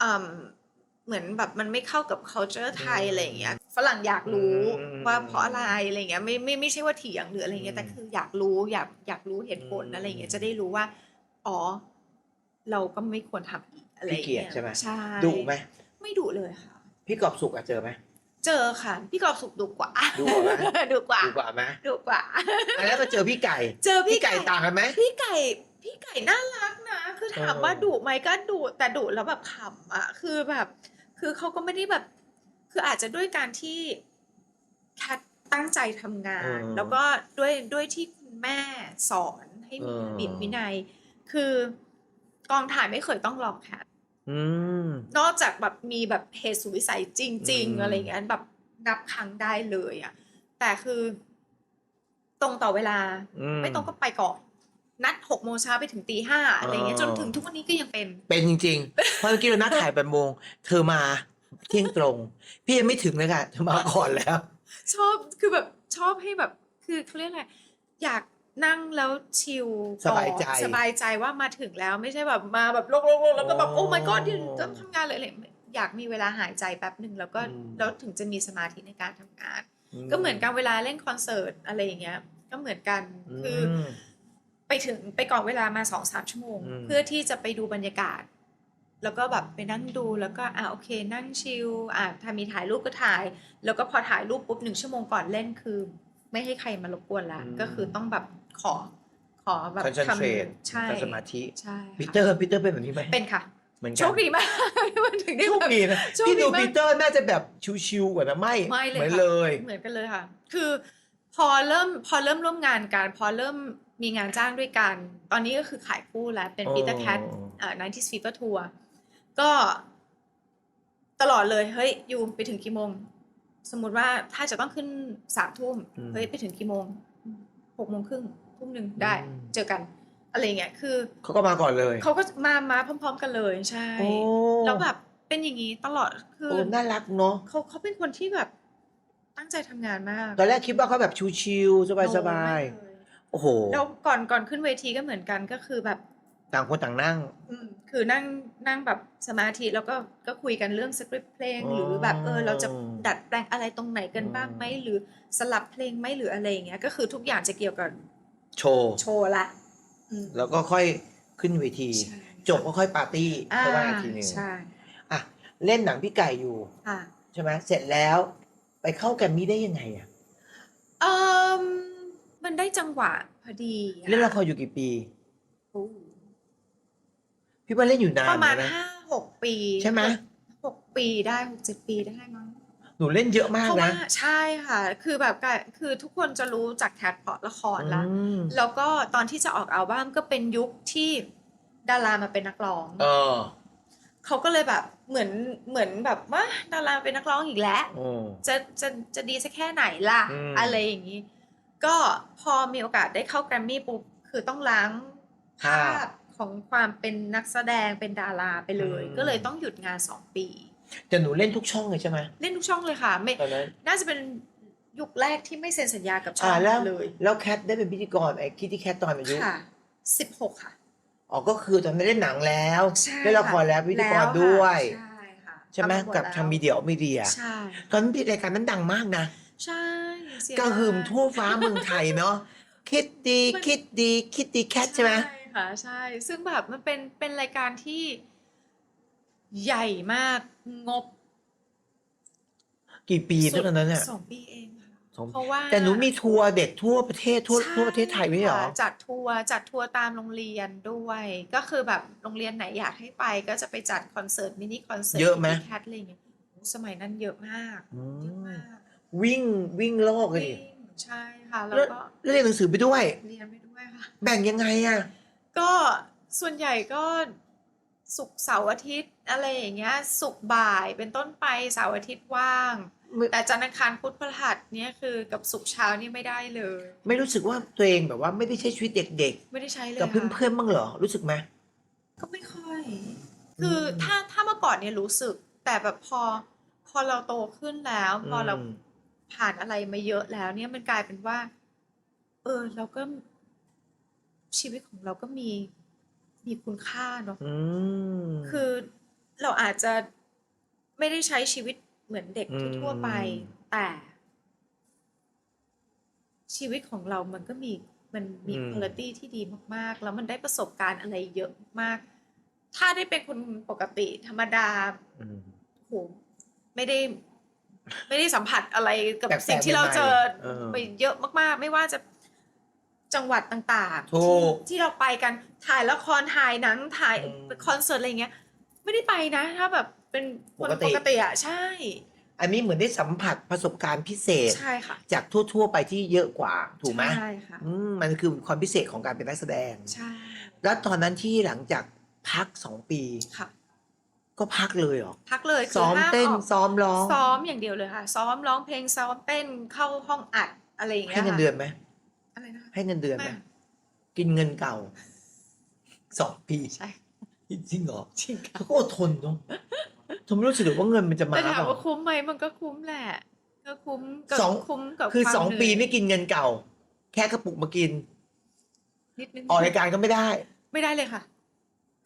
อืมเหมือนแบบมันไม่เข้ากับ culture ไทยอะไรอย่างเงี้ยฝรั่งอยากรู้ว่าเพราะอะไรอะไรเงี้ยไม่ใช่ว่าเถียงหรืออะไรเงี้ยแต่คืออยากรู้อยากรู้เหตุผลอะไรเงี้ยจะได้รู้ว่าอ๋อเราก็ไม่ควรทำอีกอะไร พี่ อย่าง เกียร เงี้ ติ ย ใช่ไหม ใช่ ดุไหม ไม่ดุเลยค่ะ พี่กอบสุขอะเจอไหม เจอค่ะ พี่กอบสุขดุกว่า ดุกว่าไหม ดุกว่า ดุกว่าไหม ดุกว่า อ่ะแล้วก็เจอพี่ไก่ เจอพี่ ไก่ต่างกันไหม พี่ไก่น่ารักนะ คือถามว่าดุไหมก็ดุแต่ดุแล้วแบบขำอะคือแบบ คือเขาก็ไม่ได้แบบ คืออาจจะด้วยการที่แคทตั้งใจทำงาน แล้วก็ด้วยที่คุณแม่สอนให้มีระเบียบวินัย คือกองถ่ายไม่เคยต้องรอแคท อืม นอกจากแบบมีแบบเหตุสุดวิสัยจริง อืม ๆ อะไรอย่างเงี้ยแบบนับครั้งได้เลยอะแต่คือตรงต่อเวลา ไม่ตรงก็ไปก่อนนัด6 โมงเช้าไปถึงตี 5อะไรอย่างเงี้ยจนถึงทุกวันนี้ก็ยังเป็น เป็นจริงๆ เพราะเมื่อกี้เรานัดถ่าย8 โมง เธอมาเที่ยงตรง พี่ยังไม่ถึงเลยค่ะเธอมาก่อนแล้ว ชอบคือแบบชอบให้แบบคือเขาเรียกอะไรอยากนั่งแล้วชิล สบายใจ สบายใจว่ามาถึงแล้วไม่ใช่แบบมาแบบโลกๆแล้วก็แบบโอ้ my god ยืนต้องทำงานเลยอะไรอยากมีเวลาหายใจแป๊บหนึ่งแล้วก็แล้วถึงจะมีสมาธิในการทำงาน ก็เหมือนกันเวลาเล่นคอนเสิร์ตอะไรอย่างเงี้ยก็เหมือนกันคือไปก่อนเวลามา2-3 ชั่วโมง เพื่อที่จะไปดูบรรยากาศ แล้วก็แบบไปนั่งดูแล้วก็โอเคนั่งชิลถ้ามีถ่ายรูปก็ถ่าย แล้วก็พอถ่ายรูปปุ๊บ1 ชั่วโมงก่อนเล่นคือ ไม่ให้ใครมารบกวนละก็คือต้องแบบขอแบบ concentrate ใช่ ทำสมาธิ ใช่ ปีเตอร์เป็นแบบนี้ไหม เป็นค่ะ เหมือนกั โชคดีมากมันถึงได้ โชค แบบ ดีนะ โชค พี่ ดี ดู มาก ปีเตอร์น่าจะแบบชิวๆกว่านะไม่ ไม่เลย เหมือน ค่ะ เลย เหมือนกันเลยค่ะ คือพอเริ่มร่วมงานกันพอเริ่มมีงานจ้างด้วยกัน ตอนนี้ก็คือขายคู่แล้วเป็น Peter Cat 90s Fever Tour ก็ตลอดเลยเฮ้ยยูไปถึงกี่โมง สมมุติว่าถ้าจะต้องขึ้น3 ทุ่มเฮ้ยไปถึงกี่โมง6 โมงครึ่งทุ่มหนึ่งได้ เจอกันอะไรเงี้ยคือ เขาก็มาก่อนเลย เขาก็มาพร้อมๆกันเลยใช่ โอ้ แล้วแบบเป็นอย่างนี้ตลอดคือ โอ้น่ารักเนาะ เขาเป็นคนที่แบบตั้งใจทำงานมาก ตอนแรกคิดว่าเขาแบบชิวๆสบาย โอ้ไม่เลย ๆโอ้โห แล้วก่อนขึ้นเวทีก็เหมือนกันก็คือแบบ ต่างคนต่างนั่ง คือนั่งแบบสมาธิแล้วก็คุยกันเรื่องสคริปต์เพลง อ๋อ หรือแบบเราจะดัดแปลงอะไรตรงไหนกันบ้างไหมหรือสลับเพลงไหมหรืออะไรอย่างเงี้ยก็คือทุกอย่างจะเกี่ยวกับ โชว์ โชว์ละม แล้วก็ค่อยขึ้นเวที ใช่ จบก็ค่อยปาร์ตี้เข้ามาอีกทีหนึ่ง ใช่ อ่ะเล่นหนังพี่ไก่อยู่ ค่ะ ใช่ไหมเสร็จแล้วไปเข้าแกรมมี่ได้ยังไงอ่ะ เอ่มมันได้จังหวะพอดีอ เล่นละครอยู่กี่ปี โอ้ พี่ว่าเล่นอยู่นาน ประมาณ นะ 5-6 ปี ใช่ไหม 6 ปีได้6-7 ปีได้มั้ง หนูเล่นเยอะมาก เพราะว่า นะ ใช่ค่ะ คือแบบคือทุกคนจะรู้จากแคทเพราะละครละ อืม แล้วก็ตอนที่จะออกอัลบั้มก็เป็นยุคที่ดารามาเป็นนักร้อง เออ เขาก็เลยแบบเหมือนแบบว่าดาราเป็นนักร้องอีกแล้ว โอ้ จะดีสักแค่ไหนล่ะ อืม อะไรอย่างนี้ ก็พอมีโอกาสได้เข้าแกรมมี่ปุ๊บคือต้องล้างภาพของความเป็นนักแสดงเป็นดาราไปเลย ก็เลยต้องหยุดงาน2 ปี แต่หนูเล่นทุกช่องเลยใช่ไหม เล่นทุกช่องเลยค่ะไม่ ตอนนั้น น่าจะเป็นยุคแรกที่ไม่เซ็นสัญญากับช่ อ่า อง แล้ว เลย แล้วแคทได้เป็นพิธีกรไอ้คิตตี้แคทตอนอายุ ค่ะ16 ค่ะ อ๋อก็คือตอนนั้นเล่นหนังแล้ว ใช่ เล่นละครแล้ว ค่ะ พิธีกร แล้วค่ะ ด้วย ใช่ค่ะ ใช่ไหม ทำาหด กับ แล้ว ทำมีเดียมีเดีย ใช่ ตอนนั้นรายการนั้นดังมากนะ ใช่เสีย กระหึ่ม ดาย ทั่วฟ้าเมืองไทยเนาะคิดดี มัน คิดดีคิดดีแคทใช่ไหม ใช่ค่ะใช่ ซึ่งแบบมันเป็นรายการที่ใหญ่มากงบ กี่ปีตอนนั้นเนี่ย 2 ปีเองค่ะ สอง เพราะว่า แต่หนูมีทัวร์เด็กทั่วประเทศทั่ว ใช่ ทั่วประเทศไทยไม่ใช่เหรอ ค่ะจัดทัวร์ตามโรงเรียนด้วย ก็คือแบบโรงเรียนไหนอยากให้ไปก็จะไปจัดคอนเสิร์ตมินิคอนเสิร์ต เยอะไหม แคทอะไรอย่างเงี้ยโอ้สมัยนั้นเยอะมาก อื เยอะ ม มาก วิ่งโลกเลยดิ วิ่งใช่ค่ะ แล้ว แล้ว ก็ แล้วเรียนหนังสือไปด้วย เรียนไปด้วยค่ะ แบ่งยังไงอ่ะ ก็ส่วนใหญ่ก็ ศุกร์เสาร์อาทิตย์อะไรอย่างเงี้ยศุกร์บ่ายเป็นต้นไปเสาร์อาทิตย์ว่าง ไม่ แต่จันทร์อังคารพุธพฤหัสเนี่ยคือกับศุกร์เช้านี่ไม่ได้เลย ไม่รู้สึกว่าตัวเองแบบว่าไม่ได้ใช้ชีวิตเด็ก ไม่ได้ใช้เล ๆ ย กับ ค่ะ เพื่อนๆบ้างเหรอรู้สึกไหม ก็ไม่ค่อย คือถ้าเมื่อก่อนเนี่ยรู้สึก แต่แบบพอเราโตขึ้นแล้ว พอเราผ่านอะไรมาเยอะแล้ว เนี่ยมันกลายเป็นว่า เราก็ชีวิตของเราก็มีคุณค่าเนาะ อืม คือเราอาจจะไม่ได้ใช้ชีวิตเหมือนเด็กทั่วๆไป แต่ ชีวิตของเรามันก็มีคุณภาพที่ดีมากๆ แล้วมันได้ประสบการณ์อะไรเยอะมาก ถ้าได้เป็นคนปกติธรรมดาโหไม่ได้สัมผัสอะไรกับ แปลกๆ สิ่งที่เราเจอ เออ ไปเยอะมากๆ ไม่ว่าจะจังหวัดต่าง ถูก ๆที่เราไปกันถ่ายละครถ่ายหนังถ่ายคอนเสิร์ตอะไรอย่างเงี้ย ไม่ได้ไปนะ ถ้าแบบเป็นคนปกติอ่ะใช่ อันนี้เหมือนได้สัมผัสประสบการณ์พิเศษ ใช่ค่ะ จากทั่วๆไปที่เยอะกว่าถูกไหม ใช่ค่ะ มันคือความพิเศษของการเป็นนักแสดง ใช่ แล้วตอนนั้นที่หลังจากพัก2 ปี ค่ะ ก็พักเลยเหรอ พักเลยคือ ซ้อม ห้าม เต้น ออก ซ้อมร้อง ซ้อมอย่างเดียวเลยค่ะ ซ้อมร้องเพลงซ้อมเต้นเข้าห้องอัดอะไรอย่างเงี้ ให้ ย เงิน ค่ะ เดือนไหม อะไรนะคะ ให้เงินเดือนไหม ไม่ กินเงินเก่า 2 ปี ใช่ จริงเหรอ จริงค่ะ เขาก็อดทนเนาะทำไมรู้สึกว่าเงินมันจะมา แต่ถาม เปล่า ว่าคุ้มไหมมันก็คุ้มแหละ ก็คุ้มกับ สอง คุ้มกับ คือ ความ 2 ปี เหนื่อย ไม่กินเงินเก่า แค่กระปุกมากิน นิดนึง ออกรายการก็ไม่ได้ ไม่ได้เลยค่ะ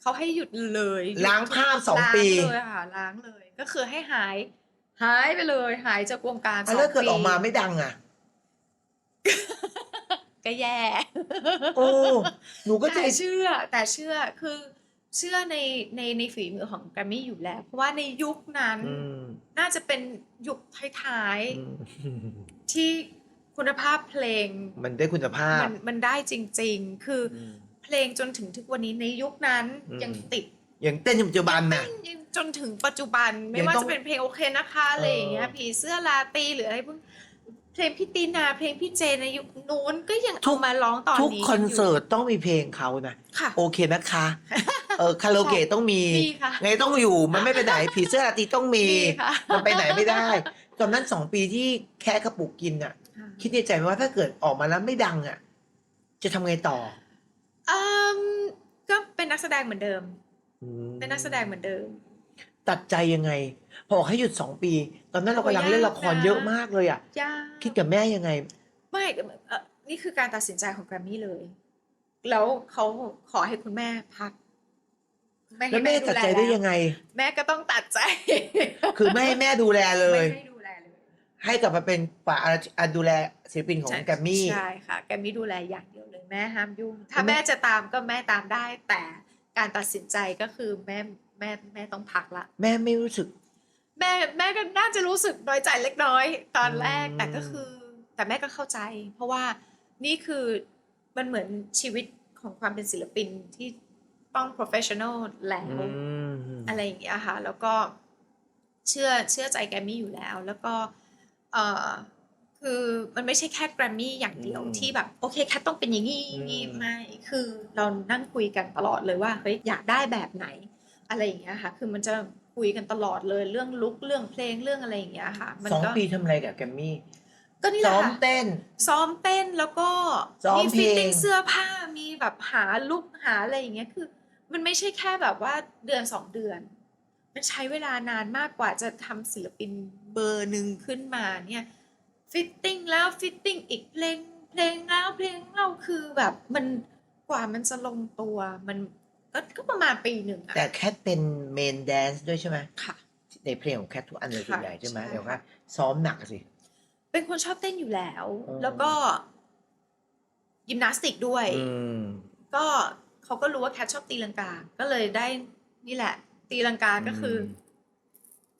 เขาให้หยุดเลยหยุด ล้างภาพ ล้าง 2 ปี เลยค่ะล้างเลย ก็คือให้หายไปเลย หายจากวงการ อ่ะ 2 แล้วเกิด ปี ออกมาไม่ดังอ่ะ ก็แย่ โอ้หนูก็ใจ แต่เชื่อคือเชื่อในฝีมือของแกรมมี่อยู่แล้ว เพราะว่าในยุคนั้น น่าจะเป็นยุคท้ายๆที่คุณภาพเพลง มันได้คุณภาพ มันได้จริงๆ คือเพลงจนถึงทุกวันนี้ในยุคนั้นยังติด อย่างเต้นปัจจุบันน่ะ ยังจนถึงปัจจุบันไม่ ยัง ว่า ต้อง จะเป็นเพลงโอเคนะคะอะไรอย่างเงี้ยผีเสื้อลาตรีหรืออะไรพวกเพลงพี่ตีนาเพลงพี่เจในยุคนู้นก็ยังเอามาร้องตอน ทุก นี้ คอนเสิร์ตต้องมีเพลงเขานะ ค่ะ โอเคนะคะ คาราโอเกะต้องมี มีค่ะ ไงต้องอยู่มันไม่ไปไหน ผีเสื้อราตรีต้องมี มีค่ะ มันไปไหนไม่ได้ ตอนนั้น2 ปีที่แค่กระปุกกินอ่ะ คิดในใจไหมว่าถ้าเกิดออกมาแล้วไม่ดังอ่ะ จะทำไงต่อ อืมก็เป็นนักแสดงเหมือนเดิม เป็นนักแสดงเหมือนเดิม ตัดใจยังไง พอบอกให้หยุด2 ปี ตอนนั้นเรากำลังเล่นละครเยอะมากเลยอ่ะ ยาก คิดกับแม่ยังไง ไม่นี่คือการตัดสินใจของแกรมมี่เลย แล้วเขาขอให้คุณแม่พัก แล้วแม่ตัดใจได้ยังไง แม่ก็ต้องตัดใจ คือไม่ให้แม่ดูแลเลย ไม่ให้ดูแลเลย ให้กลับมาเป็นฝ่ายดูแลศิลปินของแกรมมี่ ใช่ค่ะแกรมมี่ดูแลอย่างเดียวเลยแม่ห้ามยุ่ง ถ้า แล้วแม่ แม่จะตามก็แม่ตามได้ แต่การตัดสินใจก็คือแม่ต้องพักละ แม่ไม่รู้สึก แม่ก็น่าจะรู้สึกน้อยใจเล็กน้อยตอนแรก อืม แต่ก็คือ แต่แม่ก็เข้าใจ เพราะว่านี่คือมันเหมือนชีวิตของความเป็นศิลปินที่ต้อง professional แล้วอะไรอย่างเงี้ยค่ะ แล้วก็เชื่อใจแกรมมี่อยู่แล้ว แล้วก็คือมันไม่ใช่แค่แกรมมี่อย่างเดียวที่แบบโอเคแคทต้องเป็นอย่างนี้ไม่คือเรานั่งคุยกันตลอดเลยว่าเฮ้ยอยากได้แบบไหน อะไรอย่างเงี้ยค่ะ คือมันจะคุยกันตลอดเลยเรื่องลุคเรื่องเพลงเรื่องอะไรอย่างเงี้ยค่ะมันก็ 2 ปีทำอะไรกับแกรมมี่ ก็นี่แหละ ซ้อม ค่ะ เต้น ซ้อมเต้นแล้วก็ ซ้อม มี เพลง ฟิตติ้งเสื้อผ้ามีแบบหาลุคหาอะไรอย่างเงี้ยคือ มันไม่ใช่แค่แบบว่าเดือน2 เดือน มันใช้เวลานานมากกว่าจะทำศิลปินเบอร์หนึ่งขึ้นมาเนี่ยฟิตติ้งแล้วฟิตติ้งอีกเพลงแล้วเพลงเล่าคือแบบมันกว่ามันจะลงตัวมันก็ประมาณปีหนึ่งอะ แต่แคทเป็นเมนแดนซ์ด้วยใช่ไหม ค่ะ ในเพลงของแคททุกอันเลยส่วนใหญ่ใช่ไหม ใช่ เดี๋ยวว่าซ้อมหนักสิ เป็นคนชอบเต้นอยู่แล้ว อ๋อ แล้วก็ยิมนาสติกด้วย ม ก็เขาก็รู้ว่าแคทชอบตีลังกา ก็เลยได้นี่แหละ ตีลังกาก็คือ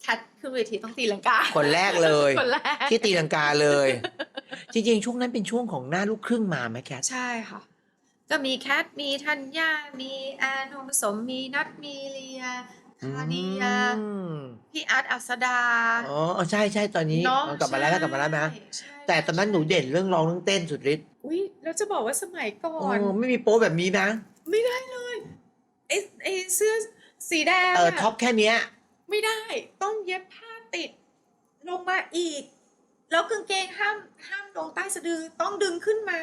แคทขึ้นเวทีต้องตีลังกา คนแรกเลย คนแรก ที่ตีลังกาเลย จริงๆ ช่วงนั้นเป็นช่วงของหน้าลูกครึ่งมาไหมแคท ใช่ค่ะ ก็มีแคทมีธัญญามีแอนทองผสมมีนัทมีเลียคาเดีย พี่อาร์ตอัศดา อ๋อใช่ใช่ตอนนี้ เนาะ กลับมาแล้วนะ ใช่ แต่ตอนนั้นหนูเด่นเรื่องร้องเรื่องเต้นสุดฤทธิ์ อุ้ยแล้วจะบอกว่าสมัยก่อ โอ้ น ไม่มีโป๊แบบนี้นะ ไม่ได้เลยไอเสื้อ สีแดง ท็อปแค่เนี้ย ไม่ได้ต้องเย็บผ้าติดลงมาอีก แล้วกางเกงห้ามลงใต้สะดือต้องดึงขึ้นมา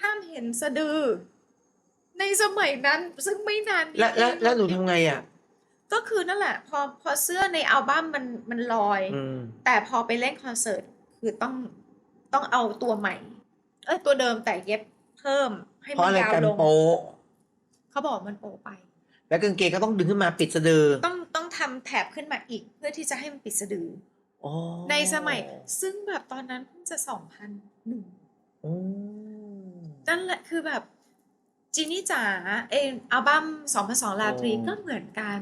ห้ามเห็นสะดือ ในสมัยนั้นซึ่งไม่นานนี้ แล้วหนูทำไงอ่ะ ก็คือนั่นแหละพอเสื้อในอัลบั้มมันลอย แต่พอไปเล่นคอนเสิร์ตคือต้องเอาตัวใหม่ตัวเดิมแต่เย็บเพิ่มให้ เพราะ มัน อะไร ยาว กัน ลง โป๊ะ เขาบอกมันโปไป แล้วกางเกงก็ต้องดึงขึ้นมาปิดสะดือ ต้องทำแถบขึ้นมาอีกเพื่อที่จะให้มันปิดสะดือ อ๋อ ในสมัยซึ่งแบบตอนนั้นเพิ่งจะ2001 อืม นั่นแหละคือแบบจีนี่จ๋าอัลบั้ม2002 ราตรีก็เหมือนกัน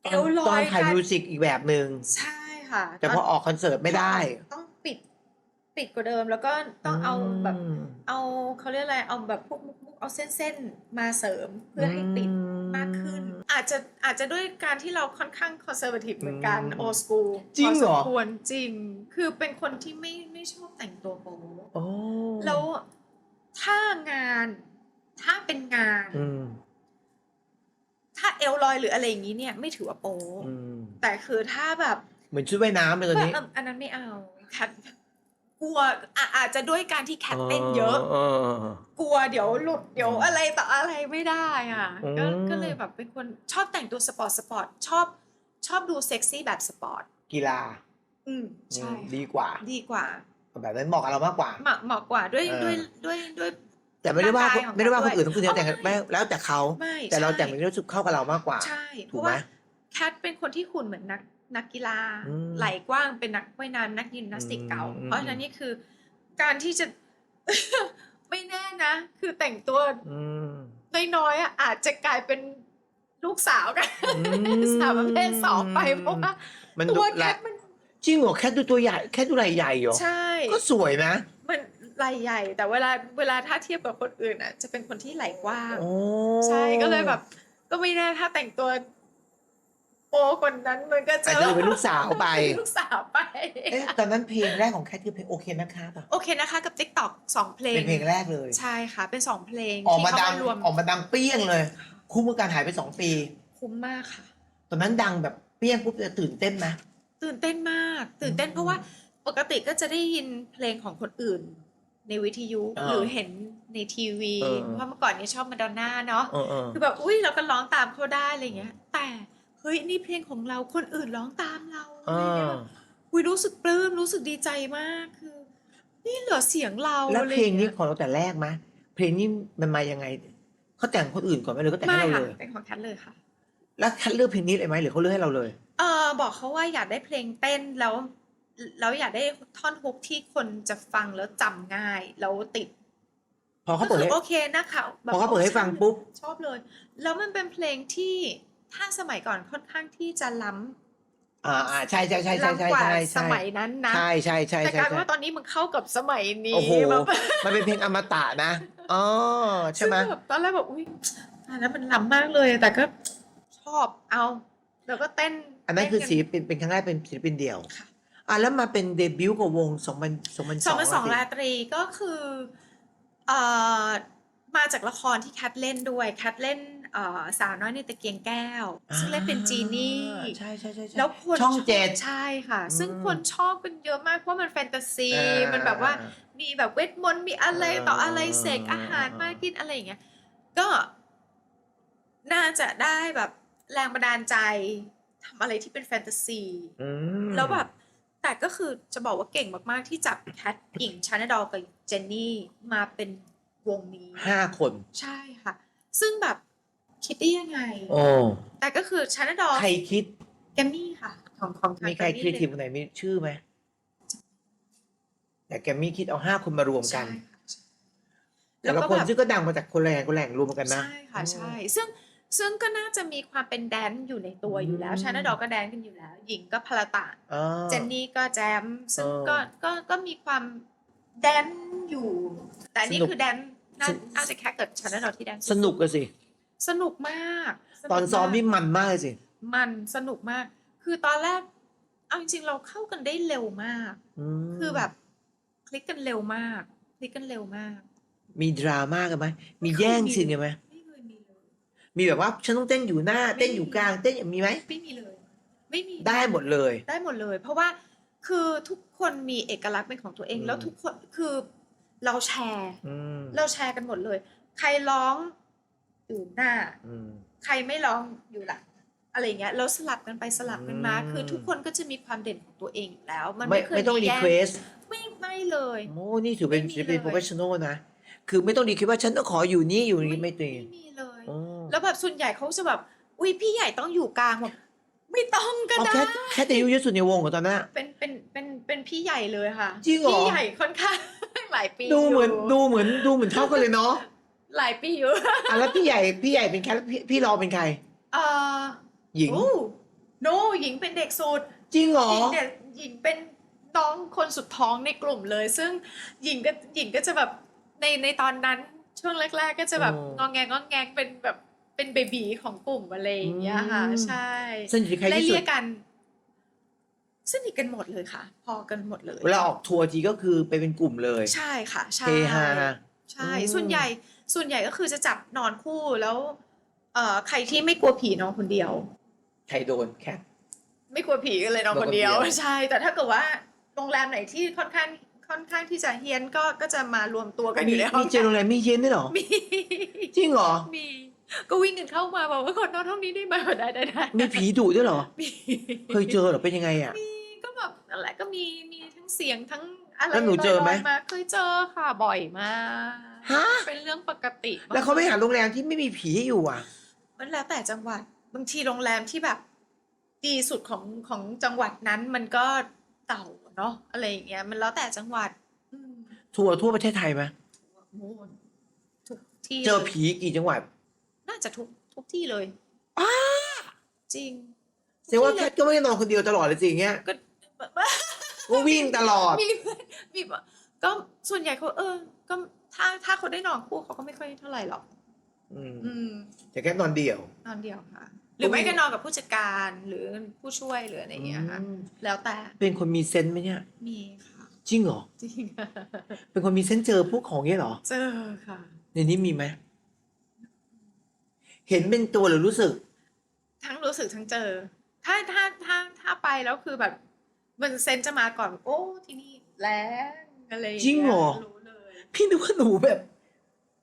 เอวล ตอ อน ย ถ่าย กัน มิวสิกอีกแบบหนึ่ง ใช่ค่ะ แต่พอออกคอนเสิร์ตไม่ได้ ต้องปิดกว่าเดิมแล้วก็ต้องเอาแบบเอาเขาเรียกอะไรเอาแบบพวกมุกเอาเส้นมาเสริมเพื่อให้ติดมากขึ้น อาจจะด้วยการที่เราค่อนข้างคอนเซอร์เวทีฟเหมือนกันโอสกูล จริงเหรอ ควรจริงคือเป็นคนที่ไม่ชอบแต่งตัวโป๊ โอ้ แล้วถ้าเป็นงาน ถ้าเอลลอยหรืออะไรอย่างนี้เนี่ยไม่ถือว่าโป๊แต่คือถ้าแบบ เหมือนชุดว่ายน้ำเลยตอนนี้ อันนั้นไม่เอาแคทกลัวอาจจะด้วยการที่แคทเต้นเยอะกลัวเดี๋ยวหลุดเดี๋ยวอะไรต่ออะไรไม่ได้อ่ะก็เลยแบบเป็นคนชอบแต่งตัวสปอร์ตชอบดูเซ็กซี่แบบสปอร์ต กีฬา ใช่ ดีกว่า แบบนั้นเหมาะกับเรามากกว่า เหมาะกว่าด้วย แต่ไม่ได้ว่า ร่างกายของ ไม่ได้ว่า แค ค ท นอื่น ด้วย ต้องคุณแต่งไม่แล้วแต่เขา ไม่ แต่เรา ใช่ แต่งเป็นรู้สึกเข้ากับเรามากกว่า ใช่เพ ถูก ราะ ไหม ว่าแคทเป็นคนที่หุ่นเหมือนนักกีฬา อืม ไหล่กว้างเป็นนักว่ายน้ำนักยิมนาสติกเก่า เพราะฉะนั้นนี่คือการที่จะ ไม่แน่นะ คือแต่งตัวน้อยๆอะอาจจะกลายเป็นลูกสาวกัน สาวประเภท 2ไปเพราะว่า มัน ตัว ดู แค ละ ทมัน จริงเหรอแค่ดูตัวใหญ่แค่ดูไหล่ใหญ่เหรอ ใช่ ก็สวยนะ มันไหล่ใหญ่ แต่เวลาถ้าเทียบกับคนอื่นอ่ะจะเป็นคนที่ไหล่กว้าง โอ้ ใช่ก็เลยแบบ ก็ไม่แน่ถ้าแต่งตัวโป๊คนนั้นมันก็จะ อาจจะเป็นลูกสาวไป เป็นลูกสาวไป ตอนนั้นเพลงแรกของแคทคือเพลงโอเคนะคะป่ะ โอเคนะคะกับ TikTok 2 เพลง เป็นเพลงแรกเลย ใช่ค่ะ เป็น 2 เพลง ออก ที่ มา เขา ดัง มารวม ออกมาดังเปี้ยงเลย คุ้มกับการหายไป2 ปี คุ้มมากค่ะ ตอนนั้นดังแบบเปี้ยงปุ๊บจะตื่นเต้นไหม ตื่นเต้นมาก ตื่นเต้นเพราะว่าปกติก็จะได้ยินเพลงของคนอื่น ในวิทยุหรือเห็นในทีวีเพราะเมื่อก่อนนี้ชอบมาดอนน่าเนาะคือแบบอุ้ยเราก็ร้องตามเขาได้อะไรเงี้ย แต่เฮ้ยนี่เพลงของเราคนอื่นร้องตามเราอะไรเงี้ยอุ้ยรู้สึกปลื้มรู้สึกดีใจมากคือ นี่เหลือเสียงเรา แล้วเพลงนี้ อะไร ของเราแต่แรกไหมเพลงนี้มันมายังไงเขาแต่งคนอื่นก่อนไหมหรือเขาแต่ง ไม่ ให้เรา ค่ะ เลย เป็นของแคทเลยค่ะ แล้วแคทเลือกเพลงนี้เลยไหมหรือเขาเลือกให้เราเลย บอกเขาว่าอยากได้เพลงเต้นแล้วอยากได้ท่อนฮุกที่คนจะฟังแล้วจำง่ายแล้วติด พอเขาเปิด ก็คื ให้ โอเคนะคะแบบ พอเขาเปิดให้ฟังปุ๊บ ชอบเลย แล้วมันเป็นเพลงที่ถ้าสมัยก่อนค่อนข้างที่จะล้ำ ใช่ใช่ใช่ใช่ใช่ ล้ำกว่า ใช่ สมัยนั้นนะ ใช่ใช่ใช่ แต่ ใช่ กลายเป็นว่าตอนนี้มันเข้ากับสมัยนี้ โอ้โห แบบ มันเป็นเพลงอมตะนะอ๋อใช่ไหม ซึ่งแบบตอนแรกแบบอุ้ยอันนั้นมันล้ำมากเลย แต่ก็ชอบเอาแล้วก็เต้น อันนั้นคือ เต้ ศิลปินเป็นครั้งแรกเป็นศิลปินเดี่ยว ค่ะ แล้วมาเป็นเดบิวต์กับวง2002 ราตรีก็คือมาจากละครที่แคทเล่นด้วยแคทเล่นสาวน้อยในตะเกียงแก้วซึ่งเล่นเป็นจีนี่ ใช่ใช่ใช่ใช่ แล้วคน ช่องเจ็ด ใช่ค่ะ ซึ่งคนชอบกันเยอะมากเพราะมันแฟนตาซี อ่ามั มันแบบว่ามีแบบเวทมนต์มีอะไรต่ออะไรเสกอาหารมากินอะไรอย่างเงี้ยก็น่าจะได้แบบแรงบันดาลใจทำอะไรที่เป็นแฟนตาซีแล้วแบบแต่ก็คือจะบอกว่าเก่งมากๆที่จับแคทหญิงชาแนดอลกับเจนนี่มาเป็นวงนี้ 5 คน ใช่ค่ะ ซึ่งแบบคิดได้ยังไง โอ้ แต่ก็คือชาแนดอล ใครคิด แกมมี่ค่ะของทาง มีใคร แก ครีเอทีฟ เลย คนไหนมีชื่อไหมแต่แกมมี่คิดเอา5 คนมารวมกัน ใช่ค่ะ แต่ละคนซึ่งก็ดังมาจากคนละแหล่งรวมกันนะ ใช่ค่ะใช่ซึ่งก็น่าจะมีความเป็นแดนซ์อยู่ในตัวอยู่แล้วชาแนดอลก็แดนซ์กันอยู่แล้ว หญิงก็พลตะเจนนี่ก็แจมซึ่งก็มีความแดนซ์อยู่ แต่นี่คือแดนซ์น่าจะแค่เกิดชาแนดอลที่แดนซ์ สนุกกันสิ สนุกมาก ตอนซ้อมนี่มันมากเลยสิ มันสนุกมาก คือตอนแรกเอาจริงๆเราเข้ากันได้เร็วมาก คือแบบคลิกกันเร็วมากคลิกกันเร็วมาก มีดราม่ากันไหมมีแย่งซีนกันไหม ไม่เคยมีเลย มีแบบว่าฉันต้องเต้นอยู่หน้า ไม่ เต้นอยู่กลางเต้นมีไหม ไม่มีเลย ไม่มี ได้หมดเลย ได้หมดเลย เพราะว่าคือทุกคนมีเอกลักษณ์เป็นของตัวเอง อืม แล้วทุกคนคือเราแชร์ อืม เราแชร์กันหมดเลย ใครร้องอยู่หน้า อืม ใครไม่ร้องอยู่หลังอะไรเงี้ยแล้วสลับกันไปสลับกันมา อืม คือทุกคนก็จะมีความเด่นของตัวเองอยู่แล้ว มัน ไม่ ไม่เคย ไม่ต้อง มี รี แย่ เควส ไม่เลย โอ้นี่ถือเป็น ไม่มี เป็น เลย professional นะ คือไม่ต้องรีเควสว่าฉันต้องขออยู่นี่อยู่นี่ไม่ตี ไม่มีเลย อ๋อ แล้วแบบส่วนใหญ่เขาจะแบบอุ้ยพี่ใหญ่ต้องอยู่กลางแบบไม่ต้องก็ เอา ได้ แค่อายุเยอะสุดในวงเหรอตอนนั้นอะ เป็นพี่ใหญ่เลยค่ะ จริงเหรอ พี่ใหญ่ค่อนข้าง หลายปี ดูเหมือน ยู่ ดูเหมือนเท่ากันเลยเนาะ หลายปีอยู่ อ่ะแล้วพี่ใหญ่เป็นใครแล้วพี่รองเป็นใคร เอ่อ หญิง โอ้โนหญิงเป็นเด็กสุด จริงเหรอ หญิงเป็นน้องคนสุดท้องในกลุ่มเลย ซึ่งหญิงก็จะแบบในตอนนั้นช่วงแรก ๆ ก็จะแบบ อ๋อ งอแงเป็นแบบเป็นเบบีของกลุ่มอะไรอย่างเงี้ยค่ะ อืม ใช่ สนิทกับใคร ไล่ ที่สุ เรี ด ยกกันสนิทกันหมดเลยค่ะ พอกันหมดเลย เวลาออกทัวร์ทีก็คือไปเป็นกลุ่มเลย ใช่ค่ะใช่ เฮฮา ใช่ อืม ส่วนใหญ่ก็คือจะจับนอนคู่แล้วใครที่ไม่กลัวผีนอนคนเดียว ใครโดนแคท ไม่กลัวผีกันเลยนอน นอน ค คน นเดียว เดียว ใช่ แต่ถ้าเกิดว่าโรงแรมไหนที่ค่อนข้างที่จะเฮี้ยนก็จะมารวมตัวกันอยู่ในห้อง มีเจอโรงแรมมีเย็นด้วยเหรอ มี จริงเหรอ มีก็วิ่งกันเข้ามาบอกว่าขอนอนห้องนี้ได้ไหมได้ มีผีดุด้วยเหรอ มี เคยเจอเหรอเป็นยังไงอ่ะ มีก็แบบนั่นแหละก็มีทั้งเสียงทั้งอะไร แล้วหนูเจอไหม ลยๆาเคยเจอค่ะบ่อยมาก ฮะ เป็นเรื่องปกติมก แล้วเขาไม่หาโรงแรมที่ไม่มีผีให้อยู่อ่ะ มันแล้วแต่จังหวัดบางทีโรงแรมที่แบบดีสุดของจังหวัดนั้นมันก็เก่าเนาะอะไรอย่างเงี้ยมันแล้วแต่จังหวัดอืม ทัวร์ทั่วประเทศไทยไหม โอ้ทุกที่ เจอ ลย ผีกี่จังหวัด น่าจะทุกที่เลยจริง แสดงว่าแคทก็ไม่ได้นอนคนเดียวตลอดเลยสิอย่างเงี้ย ก็ ก็วิ่งตลอด มีก็ส่วนใหญ่เขาก็ถ้าเขาได้นอนคู่เขาก็ไม่ค่อยเท่าไหร่หรอก อืม อืม แต่แค่นอนเดี่ยว นอนเดียวค่ะ หรือไม่ก็นอนกับผู้จัดการหรือผู้ช่วยหรืออะไรอย่างเงี้ยค่ะ อืม แล้วแต่ เป็นคนมีเซนส์ไหมเนี่ย มีค่ะ จริงเหรอ จริง เป็นคนมีเซนส์เจอพวกของเงี้ยเหรอ เจอค่ะ ในนี้มีไหม เห็นเป็นตัวหรือรู้สึก ทั้งรู้สึกทั้งเจอ ถ้าไปแล้วคือแบบมันเซนจะมาก่อน โอ้ที่นี่แรงอะไรอย่าง จริง เงี้ เหร ย อ รู้เลย พี่นึกว่าหนูแบบ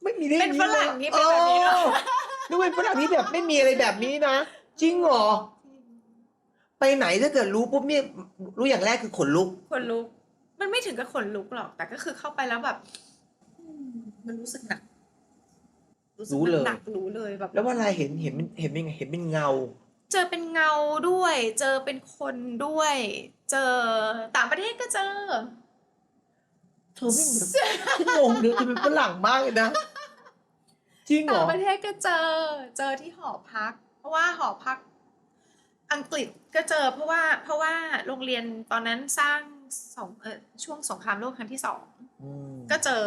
ไม่มีรื่อง เป็นฝรั่งนี่เป็น เอ แบบนี้เหรอ อนึกว่าเป็นฝรั่งที่แบบไม่มีอะไรแบบนี้นะ จริงเหรอ ไปไหนถ้าเกิดรู้ปุ๊บเนี่ยรู้อย่างแรกคือขนลุก ขนลุก มันไม่ถึงกับขนลุกหรอก แต่ก็คือเข้าไปแล้วแบบมันรู้สึกหนัก รู้เลย หนักรู้เลยแบบ แล้วเวลาเห็นเป็นไงเห็นเป็นเงา เจอเป็นเงาด้วย เจอเป็นคนด้วย เจอต่างประเทศก็เจอ เธอไม่เหมือนฉันงงเลยเธอเป็นฝรั่งมากเลยนะ จริงเหร ต่าง อ ประเทศก็เจอที่หอพัก เพราะว่าหอพักอังกฤษก็เจอเพราะว่าโรงเรียนตอนนั้นสร้างช่วงสงครามโลกครั้งที่ 2 อืม ก็เจอ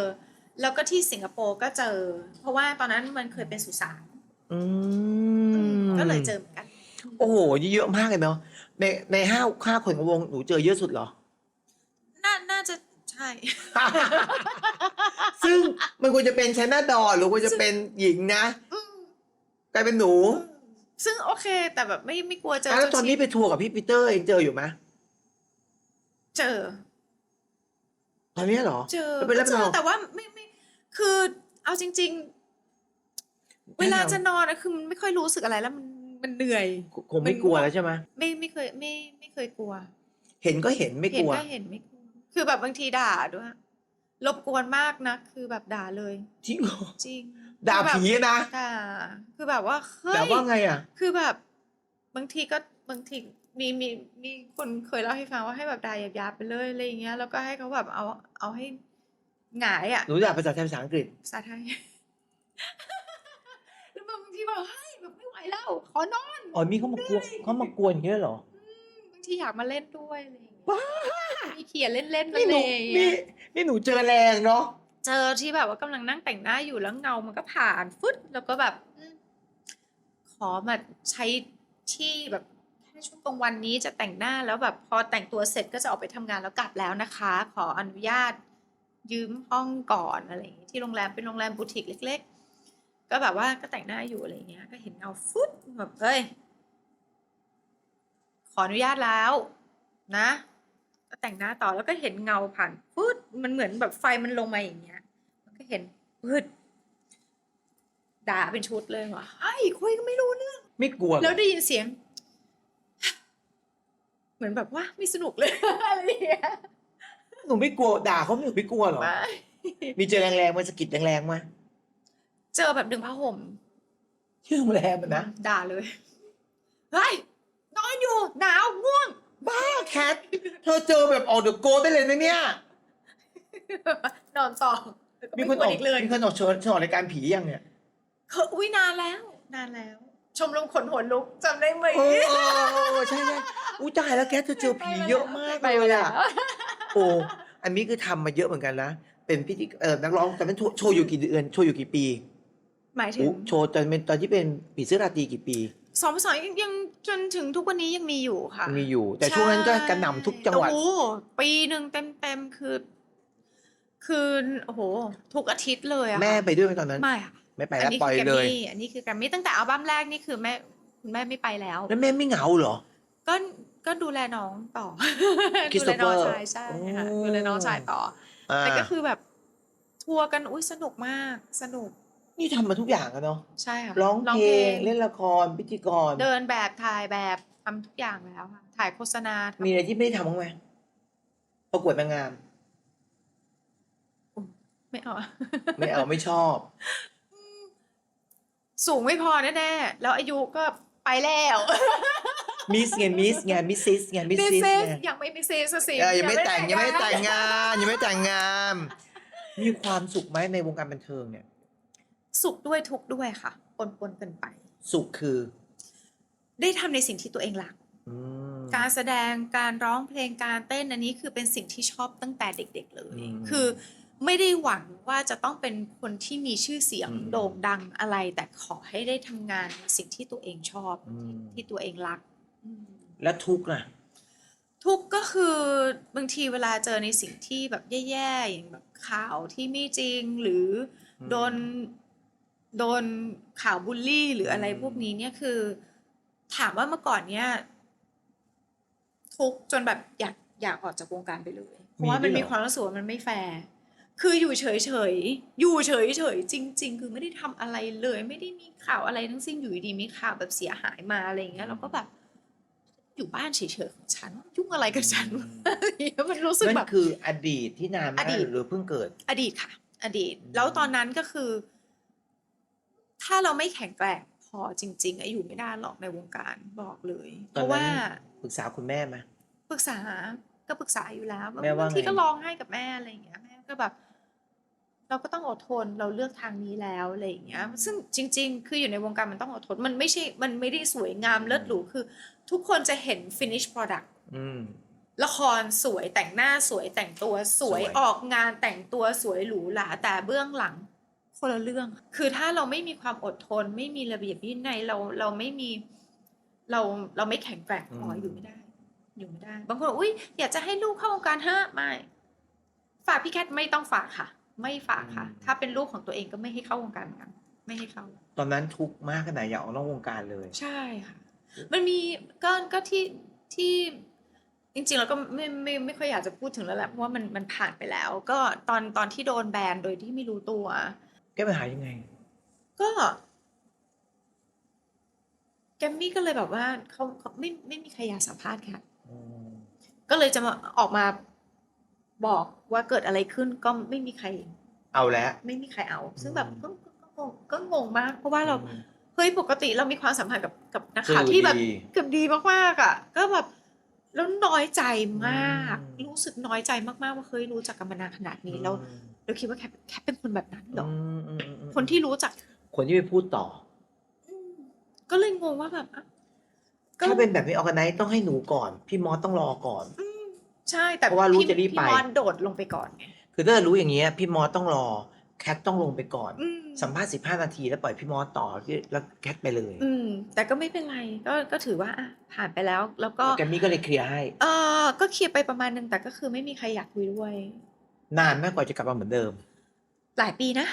แล้วก็ที่สิงคโปร์ก็เจอ เพราะว่าตอนนั้นมันเคยเป็นสุสาน อืม ก็เลยเจอเหมือนกัน โอ้โหเยอะมากเลยเนาะในห้าคนของวงหนูเจอเยอะสุดเหรอ น่าจะใช่ ซึ่งมันควรจะเป็นชัยนาดอหรือควรจะเป็นหญิงนะกลายเป็นหนู ซึ่งโอเค แต่แบบไม่กลัวเจอ แล้วตอนนี้ไปทัวร์กับพี่ปีเตอร์เองเจออยู่ไหม เจอ ตอนนี้เหรอ เจอ แล้วไปรับ เจ ร อ อง แต่ว่าไม่คือเอาจริง ๆ เวลาจะนอนนะคือมันไม่ค่อยรู้สึกอะไรแล้วมันเหนื่อย คงไม่กลัวแล้วใช่ไหม ไม่เคยกลัว เห็นก็เห็นไม่ เห็ ก น ลัว ก็เห็นไม่กลัว คือแบบบางทีด่าด้วยรบกวนมากนะคือแบบด่าเลย จริงเหรอ จริง ด่า คือแบบ ผีนะ ด่าคือแบบว่าเฮ้ย ด่าว่าไงอ่ะ คือแบบบางทีมีคนเคยเล่าให้ฟังว่าให้แบบด่าหยาบๆไปเลยอะไรอย่างเงี้ยแล้วก็ให้เขาแบบเอาให้หงายอ่ะ หนูด่าภาษาไทยภาษาอังกฤษ ภาษาไทย แล้วบางทีแบบเฮ้ยแบบไม่ไหวแล้ว ขอนอน อ๋อมีเขามากวนอย่างเงี้ยเหรอ บางทีอยากมาเล่นด้วยอะไรอย่างเงี้ยมีเขียนเล่นๆ นี่ อะไร หนู อย่างเงี้ย นี่หนูเจอแรงเนาะ เจอที่แบบว่ากำลังนั่งแต่งหน้าอยู่แล้วเงามันก็ผ่านฟึดแล้วก็แบบขอมาใช้ที่แบบแค่ช่วงกลางวันนี้จะแต่งหน้าแล้วแบบพอแต่งตัวเสร็จก็จะออกไปทำงานแล้วกลับแล้วนะคะ ขออนุญาตยืมห้องก่อนอะไรอย่างเงี้ยที่โรงแรมเป็นโรงแรมบูติกเล็กๆ ก็แบบว่าก็แต่งหน้าอยู่อะไรเงี้ยก็เห็นเงาฟุดแบบเฮ้ยขออนุญาตแล้วนะก็แต่งหน้าต่อแล้วก็เห็นเงาผ่านฟุดมันเหมือนแบบไฟมันลงมาอย่างเงี้ยมันก็เห็นฟืดด่าเป็นชุดเลยว่ะไอ้ยคุยก็ไม่รู้เรื่อง ไม่กลัวเหร แล้ อ วได้ยินเสียง เหมือนแบบว่าไม่สนุกเลย อะไรอย่างเงี้ย หนูไม่กลัวด่าเขาหนูไม่กลัวเหรอ ไม่ มีเจอแรงๆไหมสะกิดแรงๆไหม เจอแบบดึงผ้าห่ม ที่โรงแรมอะนะ ด่าเลยเฮ้ยนอนอยู่หนาวง่วง บ้าแคทเธอเจอแบบออกเดอะโกได้เลยนะเนี่ย นอนต่อแล้วก็ มี ไม่ คน ก อ ว อน ก อีกเลย มีคนออกเชิญรายการผียังเนี่ย อุ้ยนานแล้ว นานแล้ว ชมรมขนหัวลุกจำได้ไหม โอ้ใช่ใช่อุ้ยตายแล้วแกเธอเจอผีเยอะมาก ไป เล มาย แล้ อะ ว โอ้อันนี้คือทำมาเยอะเหมือนกันนะ เป็นพิธีนักร้องแต่เป็นโชว์อยู่กี่เดือนโชว์อยู่กี่ปี หมายถึง โชว์ตอนที่เป็นผีเสื้อราตรีกี่ปี 2 ภาษายังจนถึงทุกวันนี้ยังมีอยู่ค่ะ มีอยู่ แต่ช่วงนั้นก็กระหน่ำทุกจังหวัด โอ้โหปีหนึ่งเต็มคือโอ้โหทุกอาทิตย์เลยอะค่ะ แม่ไปด้วยไหมตอนนั้น ไม่ค่ะ ไม่ไป อั แล้ว นี้ ปล่อย คือแกรม เลย มี่อันนี้คือแกรมมี่ตั้งแต่อัลบั้มแรกนี่คือคุณแม่ไม่ไปแล้ว แล้วแม่ไม่เหงาเหรอ ก็ดูแลน้องต่อ คริส ดู โต แล เฟ น้ อ อง ร์ ชายใช่ โอ้ ค่ะดูแลน้องชายต่อ อ่า แต่ก็คือแบบทัวร์กันอุ้ยสนุกมากสนุก นี่ทำมาทุกอย่างอะเนาะ ใช่ค่ะ ร้องเพลงเล่นละครพิธีกร เดินแบบถ่ายแบบทำทุกอย่างแล้วค่ะถ่ายโฆษณาทำ มีอะไรที่ไม่ได้ทำบ้างไหมประกวดนางงาม ไม่เอา ไม่เอาไม่ชอบ สูงไม่พอแน่ๆแล้วอายุก็ไปแล้ว มิสไงมิสไงมิสซิสไงมิส มิส ซิส ซิส ไง ยังไม่มิสซิสสิ ยังไม่แต่งยังไม่ได้แต่ง งาน งานยังไม่แต่งงาน มีความสุขไหมในวงการบันเทิงเนี่ย สุขด้วยทุกข์ด้วยค่ะปนกันไป สุขคือ ได้ทำในสิ่งที่ตัวเองรัก อืม การแสดงการร้องเพลงการเต้นอันนี้คือเป็นสิ่งที่ชอบตั้งแต่เด็กๆเลย อืม คือไม่ได้หวังว่าจะต้องเป็นคนที่มีชื่อเสียง อืม โด่งดังอะไร แต่ขอให้ได้ทำงานในสิ่งที่ตัวเองชอบ อืม ที่ตัวเองรักอืม และทุกข์ล่ะ ทุกข์ก็คือบางทีเวลาเจอในสิ่งที่แบบแย่ๆอย่างแบบข่าวที่ไม่จริงหรืออ ม โดนข่าวบูลลี่หรืออะไรพวกนี้เนี่ยคือ ถามว่าเมื่อก่อนเนี่ยทุกข์จนแบบอยากออกจากวงการไปเลยเพราะว่ามันมีความรู้สึกว่ามันไม่แฟร์คืออยู่เฉยๆอยู่เฉยๆจริง ๆ คือไม่ได้ทำอะไรเลย ไม่ได้มีข่าวอะไรทั้งสิ้นอยู่ดีๆมีข่าวแบบเสียหายมาอะไรอย่างเงี้ยเราก็แบบ อยู่บ้านเฉยๆของฉันยุ่งอะไรกับฉันวะอะไรอย่างเงี้ยมันรู้สึก นั่ แบ น บ คืออดีตที่นานมา อก ดีต หรือเพิ่งเกิด อดีตค่ะ อดีต แล้วตอนนั้นก็คือ ถ้าเราไม่แข็งแกร่งพอจริงๆอยู่ไม่ได้หรอกในวงการบอกเลย เพ ตอนนั้น ราะว่า ปรึกษาคุณแม่ไหม ปรึกษาก็ปรึกษาอยู่แล้ว แม่ว่า บางที ไง ก็ร้องไห้กับแม่อะไรอย่างเงี้ยแม่ก็แบบ เราก็ต้องอดทนเราเลือกทางนี้แล้วอะไรอย่างเงี้ย ซึ่งจริง ๆ คืออยู่ในวงการมันต้องอดทนมันไม่ได้สวยงามเลิศหรูคือ ทุกคนจะเห็น finish product อืม ละครสวยแต่งหน้าสวยแต่งตัวสวย สวย ออกงานแต่งตัวสวยหรูหราแต่เบื้องหลังคนละเรื่อง คือถ้าเราไม่มีความอดทน ไม่มีระเบียบวินัยเราไม่มีเราไม่แข็งแกร่งพออยู่ไม่ได้ อยู่ไม่ได้ บางคนบอกอุ้ยอยากจะให้ลูกเข้าวงการฮะไม่ฝากพี่แคทไม่ต้องฝากค่ะ ไม่ฝากค่ะ ถ้าเป็นลูกของตัวเองก็ไม่ให้เข้าวงการเหมือนกันไม่ให้เข้า ตอนนั้นทุกข์มากขนาดอยากออกนอกวงการเลย ใช่ค่ะ มันมีก็ที่จริงๆเราก็ไม่ค่อยอยากจะพูดถึงแล้วแหละเพราะว่ามันผ่านไปแล้ว ก็ตอนที่โดนแบนโดยที่ไม่รู้ตัว แก้ปัญหายังไง ก็แกมมี่ก็เลยแบบว่าเขาไม่มีใครอยากสัมภาษณ์ค่ะ อืม ก็เลยจะมาออกมาบอกว่าเกิดอะไรขึ้นก็ไม่มีใคร เอาแล้ว ไม่มีใครเอา ซึ่งแบบ อืม ก็งงมาก เพราะว่าเรา อืม เฮ้ยปกติเรามีความสัมพันธ์กับนักข่าว สื่อ ที่แบบ ดี เกือบดีมากๆอ่ะ ก็แบบแล้วน้อยใจมาก อืม รู้สึกน้อยใจมากๆว่าเฮ้ยรู้จักกันมานานขนาดนี้แล้วเราคิดว่าแค่เป็นคนแบบนั้นเหรอ คนที่รู้จัก คนที่ไปพูดต่อ อืมก็เลยงงว่าแบบอ่ะก็ ถ้าเป็นแบบนี้ออร์แกไนซ์ต้องให้หนูก่อน พี่มอสต้องรอก่อน อืมใช่แต่ เพราะว่ารู้ พี่ จะรีบไป พี่มอสโดดลงไปก่อนไง คือถ้ารู้อย่างเงี้ยพี่มอสต้องรอ แคทต้องลงไปก่อน อืม สัมภาษณ์15 นาทีแล้วปล่อยพี่มอสต่อแล้วแคทไปเลย แต่ก็ไม่เป็นไรก็ถือว่าอ่ะผ่านไปแล้ว แล้วก็ แกมมี่ก็เลยเคลียร์ให้ ก็เคลียร์ไปประมาณนึงแต่ก็คือไม่มีใครอยากคุยด้วย นานมากกว่าจะกลับมาเหมือนเดิม หลายปีนะ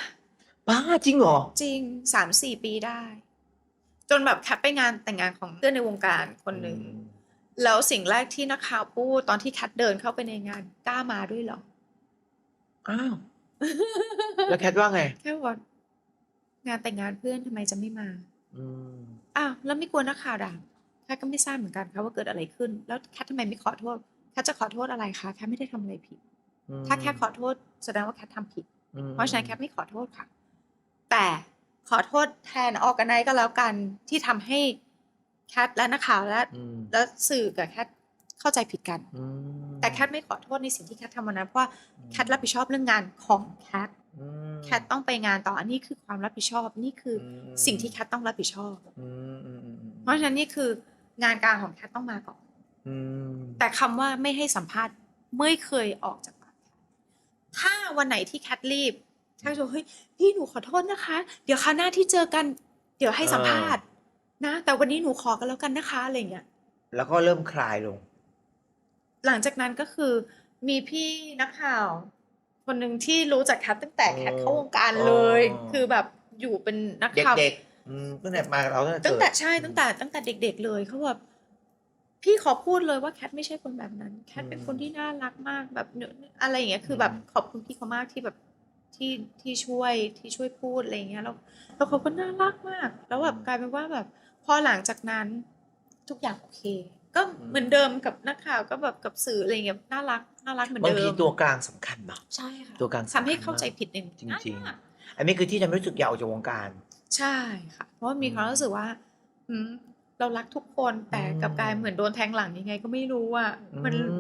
บ้าจริงเหรอ จริง 3-4 ปีได้ จนแบบแคทไปงานแต่งงานของเพื่อนในวงการคนหนึ่ง แล้วสิ่งแรกที่นักข่าวพูดตอนที่แคทเดินเข้าไปในงานกล้ามาด้วยเหรอ อ้าว แล้วแคทว่าไง แค่ว่างานแต่งงานเพื่อนทำไมจะไม่มา อืม อ้าวแล้วไม่กลัวนักข่าวด่าแคทก็ไม่ทราบเหมือนกันค่ะว่าเกิดอะไรขึ้น แล้วแคททำไมไม่ขอโทษแคทจะขอโทษอะไรคะแคทไม่ได้ทำอะไรผิด ถ้าแคทขอโทษแสดงว่าแคททำผิด เพราะฉะนั้นแคทไม่ขอโทษค่ะ แต่ขอโทษแทนออร์แกไนซ์ก็แล้วกันที่ทำให้แคทและนักข่าวและสื่อกับแคทเข้าใจผิดกัน แต่แคทไม่ขอโทษในสิ่งที่แคททำวันนั้นเพราะว่าแคทรับผิดชอบเรื่องงานของแคทแคทต้องไปงานต่ออันนี้คือความรับผิดชอบนี่คือสิ่งที่แคทต้องรับผิดชอบเพราะฉะนั้นนี่คืองานการของแคทต้องมาก่อนแต่คำว่าไม่ให้สัมภาษณ์ไม่เคยออกจากปากแคทถ้าวันไหนที่แคทรีบแคทจะบอกเฮ้ยพี่หนูขอโทษนะคะ เดี๋ยวคราวหน้าที่เจอกันเดี๋ยวให้สัมภาษณ์นะแต่วันนี้หนูขอกันแล้วกันนะคะอะไรอย่างเงี้ย แล้วก็เริ่มคลายลง หลังจากนั้นก็คือมีพี่นักข่าวคนหนึ่งที่รู้จักแคทตั้งแต่แคทเข้าวงการเลย คือแบบอยู่เป็นนักข่าว เด็กๆตั้งแต่มาเราตั้ง ตั้ง แต่ แต่ใช่ตั้งแต่เด็กๆเลยเขาแบบพี่ขอพูดเลยว่าแคทไม่ใช่คนแบบนั้นแคทเป็นคนที่น่ารักมากแบบอะไรอย่างเงี้ยคือแบบขอบคุณพี่เขามากที่แบบที่ช่วยพูดอะไรอย่างเงี้ยแล้วเขาก็น่ารักมาก แล้วแบบกลายเป็นว่าแบบพอหลังจากนั้นทุกอย่างโอเค ก็เหมือนเดิมกับนักข่าวก็แบบกับสื่ออะไรเงี้ยน่ารักเหมือน บาง เดิ ที ม ตัวกลางสำคัญเนาะ ใช่ค่ะ ตัวกลางสำคัญ ทำให้เข้าใจผิดนึง จริงๆ อันนี้คือที่ทำให้รู้สึกอยากออกจากวงการ ใช่ค่ะ เพราะว่ามีความรู้สึกว่าเรารักทุกคนแต่กลับกลายเหมือนโดนแทงหลังยังไงก็ไม่รู้อ่ะ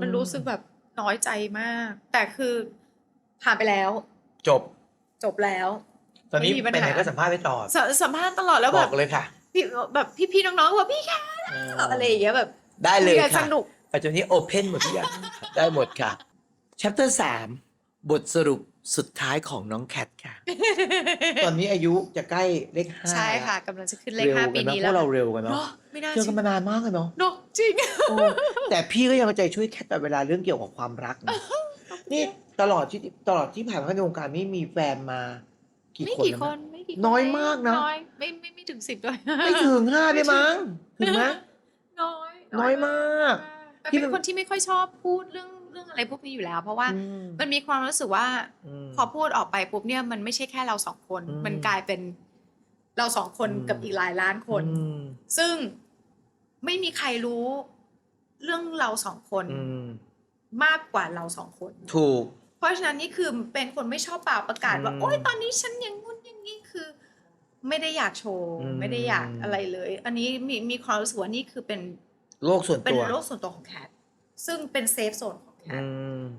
มันรู้สึกแบบน้อยใจมาก แต่คือผ่านไปแล้ว จบแล้ว ตอนนี้ ไม่มีปัญ ไป หา ไหนก็สัมภาษณ์ไปตลอด สัมภาษณ์ตลอดแล้ว บ แบ อบ กเลยค่ะ พี่น้องๆว่าพี่แคทอะไรอย่างเงี้ยแบบ ได้เลย คุกัน ค่ะ สนุก ปัจจุบันนี้โอเพนหมดทุกอย่าง ได้หมดค่ะ Chapter 3 บทสรุปสุดท้ายของน้องแคทค่ะ ตอนนี้อายุจะใกล้เลข 5 ใช่ค่ะกำลังจะขึ้นเลข เร็ว 5 ปี กันเนอะ นี้ พ แล้ว ว กเราเร็วกันเนาะ ไม่น่า เจอกันมานานมากเลยเนาะ เนาะจริง โอ้แต่พี่ก็ยังเอาใจช่วยแคทตลอดเวลาเรื่องเกี่ยวกับความรักนะนี่ตลอดที่ผ่านมาในวงการนี่มีแฟนมากี่ ไม่ คน กี่ แล้ว ค นะ นไม่กี่ น้อยมากนะ น้อยไม่ถึง10ด้วย ไม่ถึง 5ได้มั้งถึงไหม น้อย น้อยมาก แต่ ที่ เป็นคนที่ไม่ค่อยชอบพูดเรื่องอะไรพวกนี้อยู่แล้ว เพราะว่า มันมีความรู้สึกว่า พอพูดออกไปปุ๊บเนี่ยมันไม่ใช่แค่เราสองคน มันกลายเป็นเราสองคนกับอีกหลายล้านคน ซึ่งไม่มีใครรู้เรื่องเราสองคนมากกว่าเราสองคน ถูก เพราะฉะนั้นนี่คือเป็นคนไม่ชอบเปล่าประกาศว่าโอ๊ยตอนนี้ฉันอย่างงู้นอย่างนี้คือ ไม่ได้อยากโชว์ไม่ได้อยากอะไรเลย อันนี้มีความรู้สึกว่านี่คือเป็น โลกส่วน เป็น ตัว โลกส่วนตัวของแคทซึ่งเป็นเซฟโซนของแคท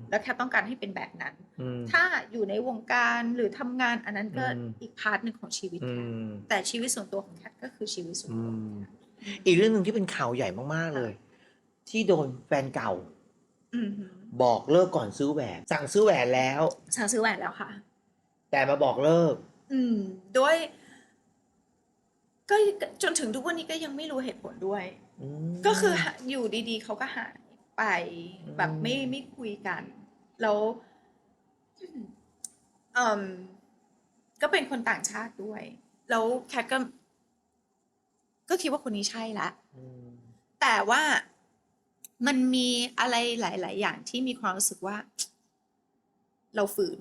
แล้วแคทต้องการให้เป็นแบบนั้น ถ้าอยู่ในวงการหรือทำงานอันนั้นก็อีกพาร์ทหนึ่งของชีวิตแคทแต่ชีวิตส่วนตัวของแคทก็คือชีวิตส่วนตัวของแคท อีกเรื่องหนึ่งที่เป็นข่าวใหญ่มากๆเลย ที่โดนแฟนเก่า บอกเลิกก่อนซื้อแหวนสั่งซื้อแหวนแล้ว สั่งซื้อแหวนแล้วค่ะ แต่มาบอกเลิก ด้วยก็จนถึงทุกวันนี้ก็ยังไม่รู้เหตุผลด้วย ก็คืออยู่ดีๆเขาก็หายไปแบบไม่คุยกัน แล้วก็เป็นคนต่างชาติด้วย แล้วแคทก็คิดว่าคนนี้ใช่ละแต่ว่ามันมีอะไรหลายๆอย่างที่มีความรู้สึกว่า เราฝืน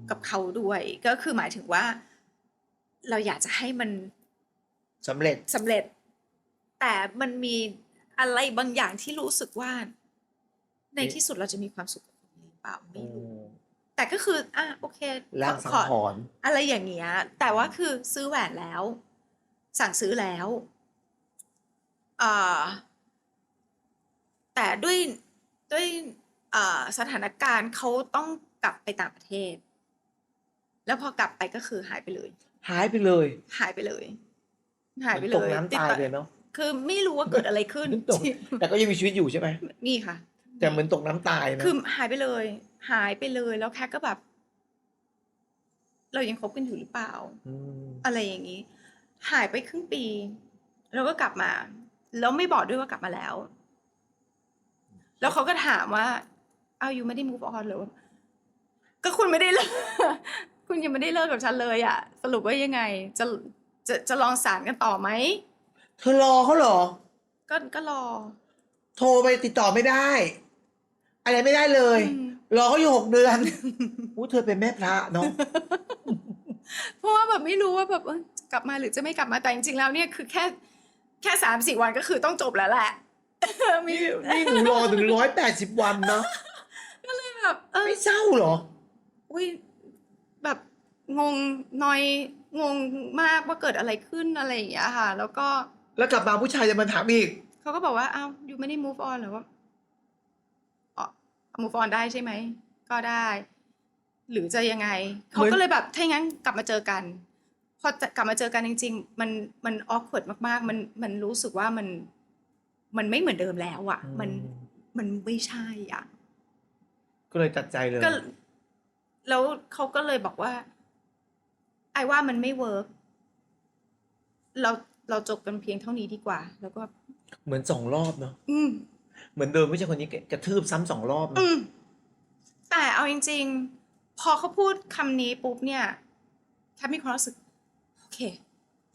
กับเขาด้วย ก็คือหมายถึงว่า เราอยากจะให้มันสำเร็จ แต่มันมีอะไรบางอย่างที่รู้สึกว่า ในที่สุดเราจะมีความสุขกับคนนี้หรือเปล่าไม่รู้แต่ก็คือโอเค ลางสังหรณ์ อะไรอย่างเงี้ยแต่ว่าคือซื้อแหวนแล้ว สั่งซื้อแล้วแต่ด้วยสถานการณ์เขาต้องกลับไปต่างประเทศ แล้วพอกลับไปก็คือหายไปเลย หายไปเลย ตกน้ำตายเลยเนาะ คือไม่รู้ว่าเกิดอะไรขึ้น แต่ก็ยังมีชีวิตอยู่ใช่ไหม นี่ค่ะ แต่เหมือนตกน้ำตายนะ คือหายไปเลยแล้วแค่ก็แบบ เรายังคบกันอยู่หรือเปล่าอะไรอย่างนี้ หายไปครึ่งปีแล้วก็กลับมาแล้วไม่บอกด้วยว่ากลับมาแล้ว แล้วเขาก็ถามว่ายูไม่ได้ move on เหรอก็คุณไม่ได้เลิก คุณยังไม่ได้เลิกกับฉันเลยอะสรุปว่ายังไงจะลองสานกันต่อไหมเธอรอเขาเหรอ ก็รอ โทรไปติดต่อไม่ได้ อะไรไม่ได้เลย อืม รอเขาอยู่6 เดือน อู้เธอเป็นแม่พระเนาะ เพราะว่าแบบไม่รู้ว่าแบบจะกลับมาหรือจะไม่กลับมาแต่จริงๆแล้วเนี่ยคือแค่3-4 วันก็คือต้องจบแล้วแหละ มี นี่หนูรอถึง180 วันเนาะ แบบไม่เศร้าเหรอ อุ้ยแบบงงนอยงงมากว่าเกิดอะไรขึ้นอะไรอย่างเงี้ยค่ะ แล้วก็ แล้วกลับมาผู้ชายจะมาถามอีก เขาก็บอกว่าอ้าวยูไม่ได้ move on เหรอว่าอ๋อ move on ได้ใช่ไหมก็ได้ หรือจะยังไงเขาก็เลยแบบถ้าอย่างนั้นกลับมาเจอกัน พอจะกลับมาเจอกันจริงๆมัน awkward มากๆมันรู้สึกว่ามันไม่เหมือนเดิมแล้วอ่ะ มันไม่ใช่อ่ะ ก็เลยตัดใจเลย ก็แล้วเขาก็เลยบอกว่าไอ้ว่ามันไม่เวิร์กเราจบกันเพียงเท่านี้ดีกว่า แล้วก็ เหมือน2 รอบเนาะ อืม เหมือนเดิมไม่ใช่คนนี้กระทืบซ้ำ2 รอบ อื เนาะ ม แต่เอาจริงๆ พอเขาพูดคำนี้ปุ๊บเนี่ยแค่มีความรู้สึก โอเค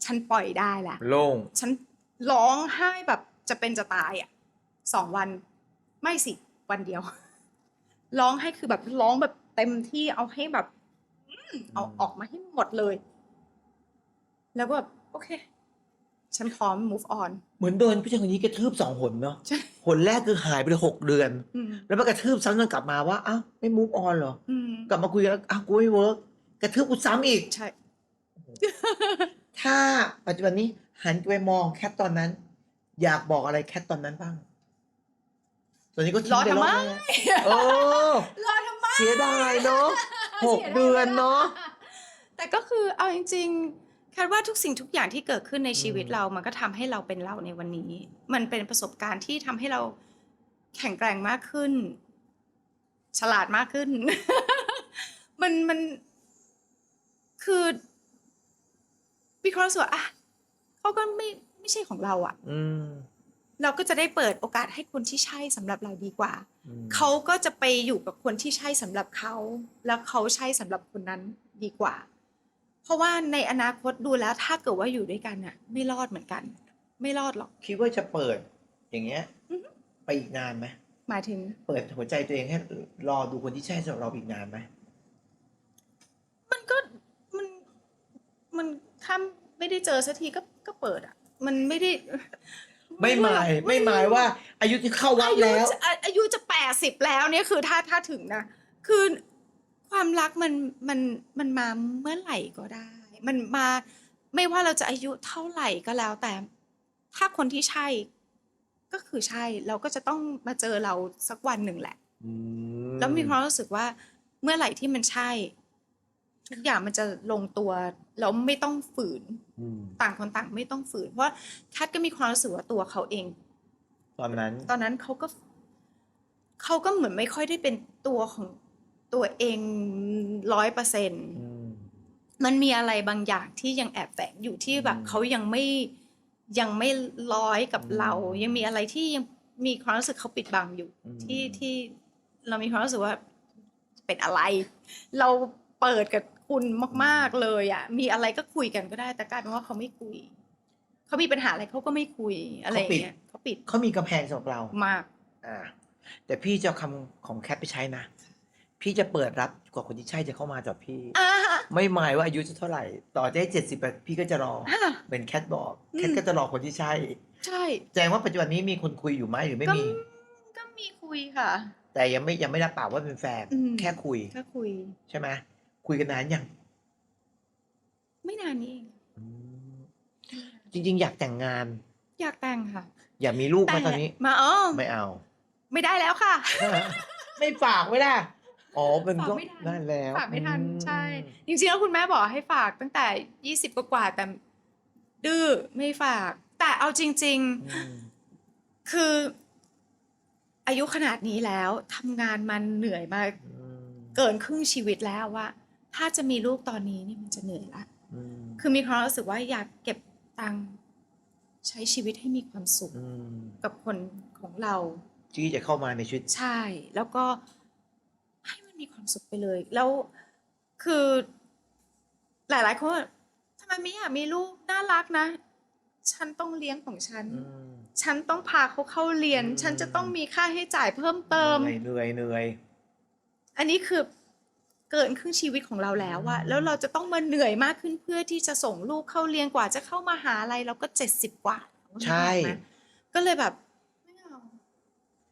ฉันปล่อยได้แหละ โล่ง ฉันร้องไห้แบบจะเป็นจะตายอ่ะ2 วัน ไม่สิ วันเดียว ร้องให้คือแบบร้องแบบเต็มที่เอาให้แบบเอาออกมาให้หมดเลย แล้วก็แบบโอเค ฉันพร้อม move on เหมือนโดนผู้ชายคนนี้กระทืบ2 หนเนาะ ใช่ หนแรกคือหายไปเลย6 เดือน อืม แล้วมากระทืบซ้ำจนกลับมาว่าอ้าวไม่ move on เหรอ อืม กลับมาคุยกันแล้วอ้าวกูไม่เวิร์กกระทืบกูซ้ำอีก ใช่ ถ้าปัจจุบันนี้หันไปมองแคทตอนนั้น อยากบอกอะไรแคทตอนนั้นบ้าง ตอนนี้ก็ทิ้งไปรอบแรกโอ้ รอทำไม เสียดายเนาะ6 เดือนเนาะ แต่ก็คือเอาจริงๆแค่ว่าทุกสิ่งทุกอย่างที่เกิดขึ้นในชีวิตเรา มันก็ทำให้เราเป็นเราในวันนี้ มันเป็นประสบการณ์ที่ทำให้เราแข็งแกร่งมากขึ้น ฉลาดมากขึ้น มันคือวิเคราะห์ส่วนอ่ะเขาก็ไม่ใช่ของเราอ่ะ อืม เราก็จะได้เปิดโอกาสให้คนที่ใช่สำหรับเราดีกว่า เขาก็จะไปอยู่กับคนที่ใช่สำหรับเขา แล้วเขาใช่สำหรับคนนั้นดีกว่า เพราะว่าในอนาคตดูแล้วถ้าเกิดว่าอยู่ด้วยกันน่ะ ไม่รอดเหมือนกัน ไม่รอดหรอก คิดว่าจะเปิดอย่างเงี้ย อือฮึ ไปอีกนานไหม หมายถึง เปิดหัวใจตัวเองให้รอดูคนที่ใช่สำหรับเราอีกนานไหม มันก็มันถ้าไม่ได้เจอสักทีก็เปิดอ่ะ มันไม่ได้ ไม่หมายว่า อายุที่เข้าวัดแล้ว อายุจะ80แล้วเนี่ยคือถ้าถึงนะคือความรักมันมาเมื่อไหร่ก็ได้ มันมาไม่ว่าเราจะอายุเท่าไหร่ก็แล้ว แต่ถ้าคนที่ใช่ก็คือใช่เราก็จะต้องมาเจอเราสักวันหนึ่งแหละ แล้วมีความรู้สึกว่าเมื่อไหร่ที่มันใช่ ทุกอย่างมันจะลงตัวแล้วไม่ต้องฝืน ต่างคนต่างไม่ต้องฝืน เพราะแคทก็มีความรู้สึกว่าตัวเขาเอง ตอนนั้น เขาก็เหมือนไม่ค่อยได้เป็นตัวของตัวเอง100%มันมีอะไรบางอย่างที่ยังแอบแฝงอยู่ที่แบบเขายังไม่ร้อยกับเรา ยังมีอะไรที่ยังมีความรู้สึกเขาปิดบังอยู่ ที่เรามีความรู้สึกว่าเป็นอะไร เราเปิดกับคุณมากๆเลยอ่ะ มีอะไรก็คุยกันก็ได้แต่กลายเป็นว่าเขาไม่คุย เขามีปัญหาอะไรเขาก็ไม่คุยอะไรอย่างเงี้ยเขาปิด เขามีกำแพงสำหรับเรา มาก แต่พี่จะเอาคำของแคทไปใช้นะ พี่จะเปิดรับกว่าคนที่ใช่จะเข้ามาจากพี่ ไม่หมายว่าอายุจะเท่าไหร่ ต่อจะให้70พี่ก็จะรอ เหมือนแคทบอก แคทก็จะรอคนที่ใช่ ใช่ แสดงว่าปัจจุบันนี้มีคนคุยอยู่ไหมหรือไม่มี ก็มีคุยค่ะ แต่ยังไม่รับปากว่าเป็นแฟน แค่คุย ก็คุย ใช่ไหมคุยกันนานยัง ไม่นานนี้เอง จริงๆ อยากแต่งงาน อยากแต่งค่ะ อยากมีลูกไหมตอนนี้ มาไม่เอา ไม่ได้แล้วค่ะ ไม่ฝากไม่ได้อ๋อเป็นก็ ฝากไม่ทัน นั่นแล้ว ฝากไม่ทันใช่ จริงๆแล้วคุณแม่บอกให้ฝากตั้งแต่20กว่าๆแต่ดื้อไม่ฝาก แต่เอาจริง ๆ คืออายุขนาดนี้แล้วทำงานมันเหนื่อยมาเกินครึ่งชีวิตแล้วว่า ถ้าจะมีลูกตอนนี้นี่มันจะเหนื่อยละ คือมีความรู้สึกว่าอยากเก็บตังค์ใช้ชีวิตให้มีความสุขกับคนของเราที่จะเข้ามาในชีวิต ใช่ แล้วก็ให้มันมีความสุขไปเลย แล้วคือ หลายๆคนว่าทำไมไม่อยากมีลูกน่ารักนะ ฉันต้องเลี้ยงของฉัน อืม ฉันต้องพาเขาเข้าเรียน ฉันจะต้องมีค่าให้จ่ายเพิ่มเติม เหนื่อย อันนี้คือเกินครึ่งชีวิตของเราแล้วอะแล้วเราจะต้องมาเหนื่อยมากขึ้นเพื่อที่จะส่งลูกเข้าเรียนกว่าจะเข้ามาหาอะไรเราก็70 กว่าแล้ว ใช่ นึกออกไหมก็เลยแบบไม่เอา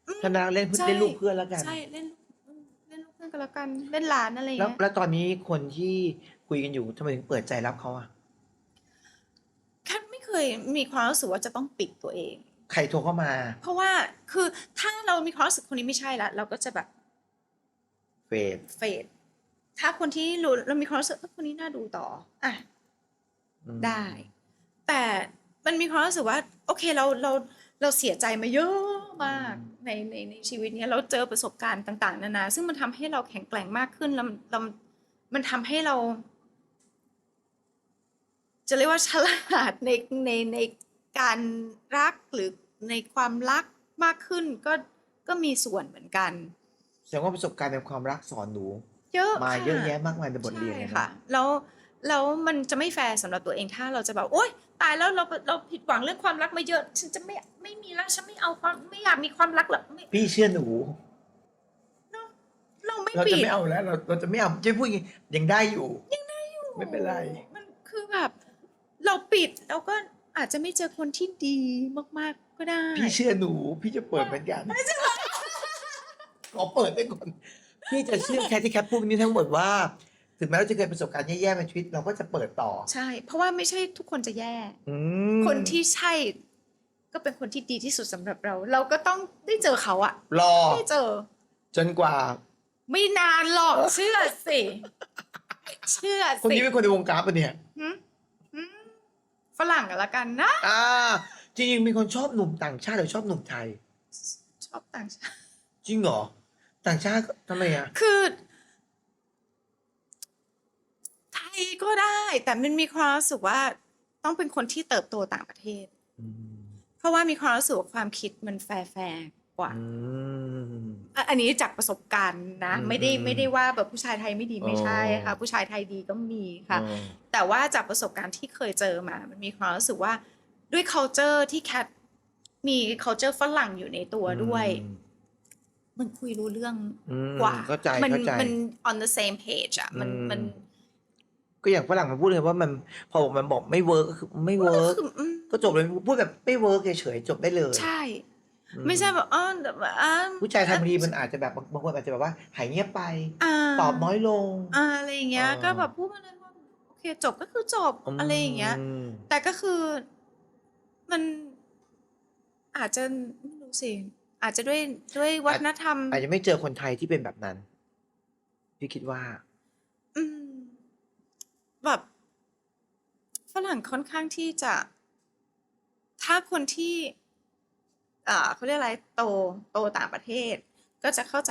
อืม ถ้านักเล่น ใช่ เล่นลูกเพื่อนแล้วกัน ใช่เล่นลูกเพื่อนกันแล้วกันเล่นหลานอะไรอย่าง แล้ว เงี้ย แล้วตอนนี้คนที่คุยกันอยู่ทำไมถึงเปิดใจรับเขาอะ แค่ไม่เคยมีความรู้สึกว่าจะต้องปิดตัวเอง ใครโทรเข้ามา เพราะว่าคือถ้าเรามีความรู้สึกคนนี้ไม่ใช่ละเราก็จะแบบ เฟด เฟดถ้าคนที่รู้เรามีความรู้สึกคนนี้น่าดูต่ออ่ะ อืม ได้ แต่มันมีความรู้สึกว่าโอเคเราเสียใจมาเยอะมากในชีวิตเนี้ยเราเจอประสบการณ์ต่างๆนานาซึ่งมันทำให้เราแข็งแกร่งมากขึ้นแล้วมันทำให้เรา จะเรียกว่าฉลาดในการรักหรือในความรักมากขึ้นก็มีส่วนเหมือนกัน แสดงว่าประสบการณ์ในความรักสอนหนู เยอะ มา ค่ะ เยอะแยะมากมายในบทเรียนเลย ใช่ นะ ค่ะแล้วมันจะไม่แฟร์สำหรับตัวเองถ้าเราจะแบบโอ๊ยตายแล้วเราผิดหวังเรื่องความรักมาเยอะฉันจะไม่มีแล้วฉันไม่เอาความไม่อยากมีความรักหรอกไม่ พี่เชื่อหนู เราไม่ เรา ปิ จะ ด ไม่เอาแล้ว เราจะไม่เอาจะพูดอย่างงี้ยังได้อยู่ ไม่เป็นไร มันคือแบบ เราปิดเราก็อาจจะไม่เจอคนที่ดีมากๆก็ได้ พี่เชื่อหนู พี่จะเปิดเหมือนกัน ขอเปิดได้ก่อน พี่จะเชื่อแค่ที่แคปพูดนี้ทั้งหมดว่า ถึงแม้เราจะเคยประสบการณ์แย่ๆในชีวิตเราก็จะเปิดต่อ ใช่ เพราะว่าไม่ใช่ทุกคนจะแย่ อืม คนที่ใช่ก็เป็นคนที่ดีที่สุดสำหรับเรา เราก็ต้องได้เจอเขาอะ รอ ได้เจอ จนกว่า ไม่นานหรอกเชื่อสิ เชื่อ คน สิ นี้เป็นคนในวงการปะเนี่ย หืมหืมฝรั่งกันละกันนะ จริงๆมีคนชอบหนุ่มต่างชาติหรือชอบหนุ่มไทย ชอบต่างชาติ จริงเหรอ ต่างชาติทำไมอ่ะ คือไทยก็ได้ แต่มันมีความรู้สึกว่าต้องเป็นคนที่เติบโตต่างประเทศ อืม เพราะว่ามีความรู้สึกว่าความคิดมันแฟร์กว่า อืม อันนี้จากประสบการณ์นะ อืม ไม่ได้ว่าแบบผู้ชายไทยไม่ดีไม่ใช่ อ๋อ ค่ะ ผู้ชายไทยดีก็มีค่ะ อ๋อ แต่ว่าจากประสบการณ์ที่เคยเจอมา มันมีความรู้สึกว่าด้วย culture ที่แคทมี culture ฝรั่งอยู่ในตัวด้วย มันคุยรู้เรื่อง อืม กว่า เข้าใจ มัน เข้าใจ มัน on the same page อ่ะ มัน ก็อย่างฝรั่งมันพูดเลยว่ามันพอมันบอกไม่เวิร์กก็คือไม่เวิร์ก คือก็จบเลยพูดแบบไม่เวิร์กเฉยๆจบได้เลย ใช่ อื ไม่ใช่แบบแบบผู้ชายไทยบางทีมันอาจจะแบบบางคนอาจจะแบบว่าหายเงียบไป อ่า ตอบน้อยลง อะไรอย่างเงี้ย ก็แบบพูดมาเลยว่าโอเคจบก็คือจบอะไรอย่างเงี้ย ม แต่ก็คือมันอาจจะไม่รู้สิ อาจจะด้วยวัฒนธรรม อาจจะไม่เจอคนไทยที่เป็นแบบนั้น พี่คิดว่า อืมแบบฝรั่งค่อนข้างที่จะ ถ้าคนที่เขาเรียกอะไรโตต่างประเทศ ก็จะเข้าใจ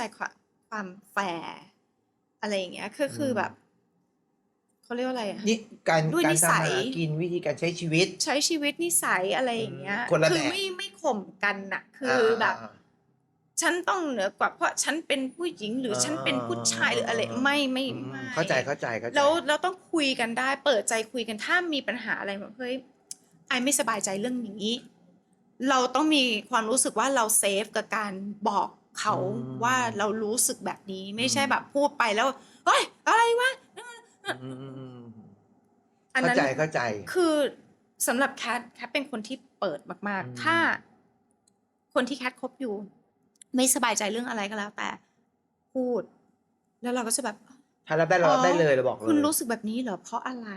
ความแฟร์อะไรอย่างเงี้ยคือแบบเขาเรียกว่าอะไรอะ นี่การ ด้วย การ นิสั ทำมาย หากินวิธีการใช้ชีวิต ใช้ชีวิตนิสัยอะไรอย่างเงี้ย คนละ คือ แบบ ไม่ข่มกันน่ะ คือแบบ ฉันต้องเหนือกว่าเพราะฉันเป็นผู้หญิงหรือฉันเป็นผู้ชายหรืออะไรไม่ เข้าใจ แล้วต้องคุยกันได้เปิดใจคุยกันถ้ามีปัญหาอะไรแบบเฮ้ยไอไม่สบายใจเรื่องนี้ เราต้องมีความรู้สึกว่าเราเซฟกับการบอกเขาว่าเรารู้สึกแบบนี้ไม่ใช่แบบพูดไปแล้วเฮ้ยอะไรวะอันนั้น เข้าใจ คือสำหรับแคทเป็นคนที่เปิดมากๆถ้าคนที่แคทคบอยู่ไม่สบายใจเรื่องอะไรก็แล้วแต่พูดแล้วเราก็จะแบบ ถ้ารับได้เรารับได้เลยเราบอกเลย คุณรู้สึกแบบนี้เหรอเพราะอะไร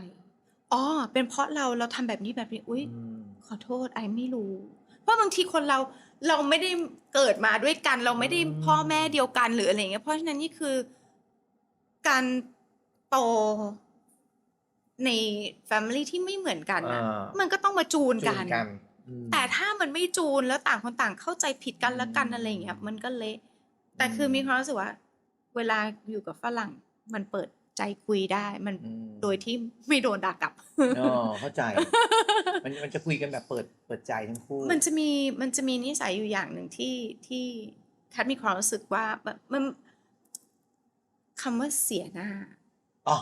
อ๋อเป็นเพราะเราทำแบบนี้อุ๊ยขอโทษไอไม่รู้เพราะบางทีคนเราไม่ได้เกิดมาด้วยกัน เราไม่ได้พ่อแม่เดียวกันหรืออะไรอย่างเงี้ยเพราะฉะนั้นนี่คือการโตใน family ที่ไม่เหมือนกันนะมันก็ต้องมาจูนกัน แต่ถ้ามันไม่จูนแล้วต่างคนต่างเข้าใจผิดกันแล้วกันอะไรอย่างเงี้ยมันก็เละแต่คือมีความรู้สึกว่าเวลาอยู่กับฝรั่งมันเปิดใจคุยได้มันโดยที่ไม่โดนด่ากลับ เข้าใจ มันจะคุยกันแบบเปิดใจทั้งคู่ มันจะมีนิสัยอยู่อย่างหนึ่งที่แคทมีความรู้สึกว่าแบบมันคำว่าเสียหน้า อ๋อ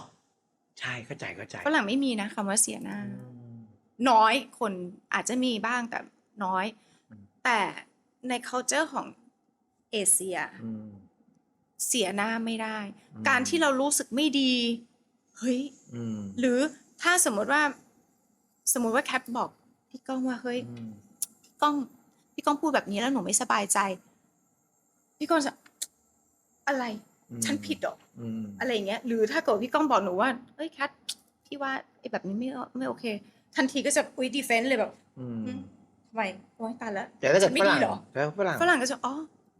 ใช่เข้าใจเข้าใจ ฝรั่งไม่มีนะคำว่าเสียหน้า อืม น้อยคนอาจจะมีบ้างแต่น้อย อืม แต่ใน culture ของเอเชีย อืม เสียหน้าไม่ได้ อืม การที่เรารู้สึกไม่ดีเฮ้ย อืม หรือถ้าสมมติว่าแคทบอกพี่ก้องว่าเฮ้ย อืม พี่ก้องพูดแบบนี้แล้วหนูไม่สบายใจพี่ก้องจะอะไร อืม ฉันผิดเหรอ อืม อะไรอย่างเงี้ยหรือถ้าเกิดพี่ก้องบอกหนูว่าเอ้ยแคทพี่ว่าไอ้แบบนี้ไม่โอเค ทันทีก็จะดีเฟนส์เลยแบบ อืม ทำไมโอ๊ยตายแล้ว แต่ถ้าเกิ ฉั ด นไม่ ฝ ดี รั่ง เหรอ แล้วฝรั่ง ฝรั่งก็จะอ๋อ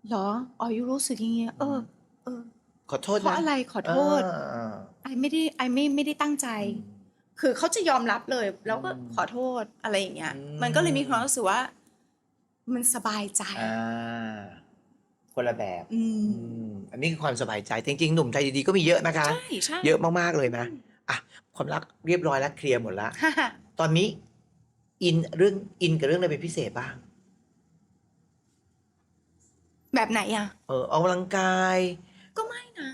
เหรออ๋อยูรู้สึกอย่างเงี้ยเออ ขอโทษนะ เพราะอะไรขอโทษ ไอไม่ได้ตั้งใจ คือเขาจะยอมรับเลย แล้วก็ อืม ขอโทษอะไรอย่างเงี้ย อืม มันก็เลยมีความรู้สึกว่า มันสบายใจ คนละแบบ อืม อันนี้คือความสบายใจ จริงๆ หนุ่มใจดีๆก็มีเยอะนะคะ ใช่ใช่ เยอะมากๆเลยนะอ่ะความรักเรียบร้อยแล้วเคลียร์หมดแล้ว ฮ่าฮ่า ตอนนี้อินกับเรื่องอะไรเป็นพิเศษบ้าง แบบไหนอ่ะ ออกกำลังกาย ก็ไม่นะ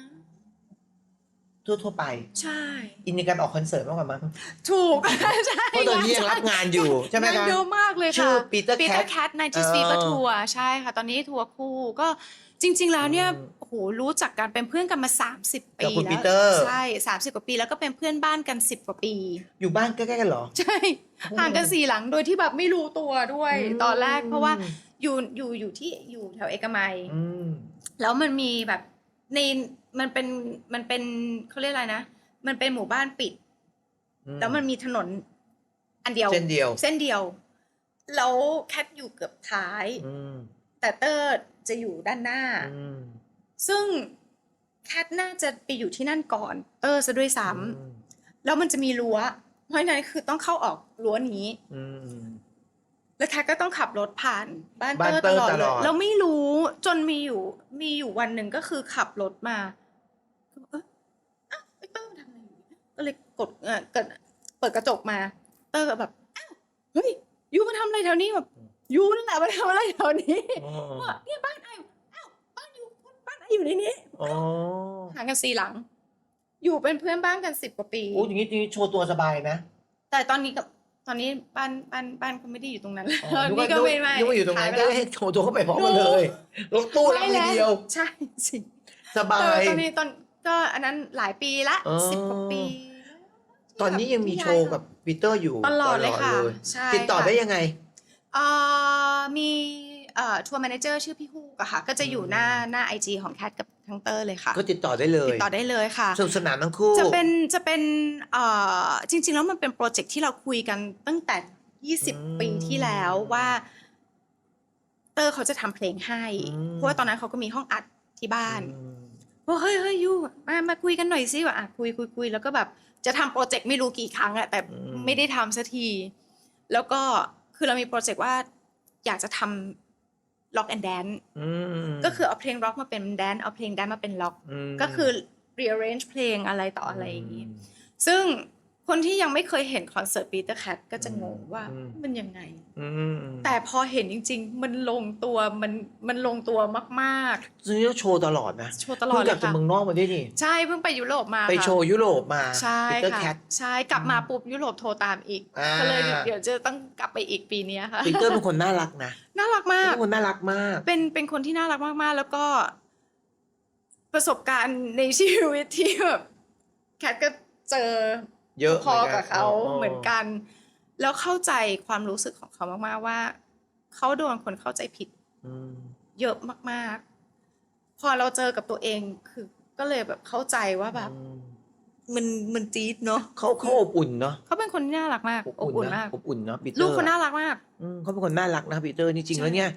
ทั่วๆไป ใช่ อินในการออกคอนเสิร์ตมากกว่ามั้ง ถูก ใช่ เพราะตอนนี้ยังรับงานอยู่ใช่ไหม งาน คะ เยอะมากเลยค่ะ ชื่อ Peter Cat 90 เออ Fever Tour ใช่ค่ะ ตอนนี้ทัวร์คู่ก็จริง ๆ แล้วเนี่ย อืม โอ้โหรู้จักกันเป็นเพื่อนกันมา 30 ปี กับคุณ แล้ว Peter ใช่30 กว่าปีแล้วก็เป็นเพื่อนบ้านกัน 10 กว่าปี อยู่บ้านใกล้ๆกันเหรอ ใช่ ห่างกัน4 หลังโดยที่แบบไม่รู้ตัวด้วย อืม ตอนแรกเพราะว่าอยู่แถวเอกมัย อืม แล้วมันมีแบบในมันเป็นเขาเรียกอะไรนะ มันเป็นหมู่บ้านปิด แล้วมันมีถนนอันเดียว เส้นเดียว แล้วแคทอยู่เกือบท้าย อืม แต่เตอร์จะอยู่ด้านหน้า อืม ซึ่งแคทน่าจะไปอยู่ที่นั่นก่อนเตอร์ซะด้วยซ้ำแล้วมันจะมีรั้ว เพราะฉะนั้นคือต้องเข้าออกรั้วนี้ อืม แล้วแคทก็ต้องขับรถผ่านบ้าน บ้าน เตอร์ตลอด เตอร์ต เล ล ย อด แล้วไม่รู้จนมีอยู่วันหนึ่งก็คือขับรถมาอ้าวไอ้เตอร์ทำอะไรอยู่ก็เลยกดเปิดกระจกมา เตอร์ก็แบบอ้าวเฮ้ยยูมาทำอะไรแถวนี้แบบยูนั่นแหละมาทำอะไรแถวนี้ อ๋อ ว่าเนี่ยบ้านไอ้อ้าวบ้านไอ้อยู่ในนี้ อ๋อ ห่างกัน4 หลัง อยู่เป็นเพื่อนบ้านกัน10 กว่าปี โอ้อย่างนี้โชว์ตัวสบายนะ แต่ตอนนี้บ้านก็ไม่ได้อยู่ตรงนั้นแล้ว อ๋อ นี่ก็ไม่ นึกว่าอยู่ตรงนั้น ห ก็ ยไปแล้ว ให้โชว์ตัวเข้าไปพร้อมกันเลยรถตู้รับทีเดียว ใช่สิ สบา แต่ ย ตอนนี้ก็อันนั้นหลายปีละ อ๋อ 10 กว่าปี ตอนนี้ยังมีโชว์กับปีเตอร์อยู่ ตลอดเลยค่ะใช่ ติดต่อ ค่ะ ได้ยังไง มีทัวร์แมเนเจอร์ชื่อพี่ฮูกอะค่ะ ก็จะอยู่หน้า IG ของแคทกับทั้งเตอร์เลยค่ะ ก็ติดต่อได้เลย ติดต่อได้เลยค่ะ สนุกสนานทั้งคู่ จะเป็นจริงๆแล้วมันเป็นโปรเจกต์ที่เราคุยกันตั้งแต่20 ปีที่แล้วว่าเตอร์เขาจะทำเพลงให้ เพราะว่าตอนนั้นเขาก็มีห้องอัดที่บ้านว่าเฮ้ยยูมาคุยกันหน่อยสิว่าคุยแล้วก็แบบจะทำโปรเจกต์ไม่รู้กี่ครั้งอะแต่ไม่ได้ทำสักที แล้วก็คือเรามีโปรเจกต์ว่าอยากจะทำล็อกแอนด์แดนก็คือเอาเพลงร็อกมาเป็นแดนเอาเพลงแดนมาเป็นล็อกก็คือ rearrange เพลงอะไรต่ออะไรอย่างนี้ซึ่งคนที่ยังไม่เคยเห็นคอนเสิร์ตปีเตอร์แคทก็จะงงว่ามันยังไงแต่พอเห็นจริงๆมันลงตัวมันลงตัวมากๆ ซึ่งโชว์ตลอดนะ โชว์ตลอดเลยค่ะ เพิ่งกลับจากเมืองนอกมาด้วยนี่ ใช่เพิ่งไปยุโรปมา ไป ค่ะ โชว์ยุโรปมา ใช่ ปีเตอร์แค ค่ะ ท ใช่กลับมาปุ๊บยุโรปโทรตามอีก ก็เลยเดี๋ยวจะต้องกลับไปอีกปีนี้ค่ะ ปีเตอร์เป็นคนน่ารักนะ น่ารักมาก เป็นคนน่ารักมาก เป็นคนที่น่ารักมากๆแล้วก็ ประสบการณ์ในชีวิตที่แบบแคทก็เจอ เยอะ พอกับเขา เห เห มื มื อ อน น กัน กัน แล้วเข้าใจความรู้สึกของเขามากๆว่าเขาโดนคนเข้าใจผิด เยอะมากๆ พอเราเจอกับตัวเองคือก็เลยแบบเข้าใจว่าแบบมันจี๊ดเนาะ เขาอบอุ่นเนาะ เขาเป็นคนที่น่ารักมากอบอุ่นมาก อบอุ่นเนาะปีเตอร์ ลูกเขาน่ารักมาก เขาเป็นคนน่ารักนะปีเตอร์จริงๆ ใช่ แล้วเนี่ย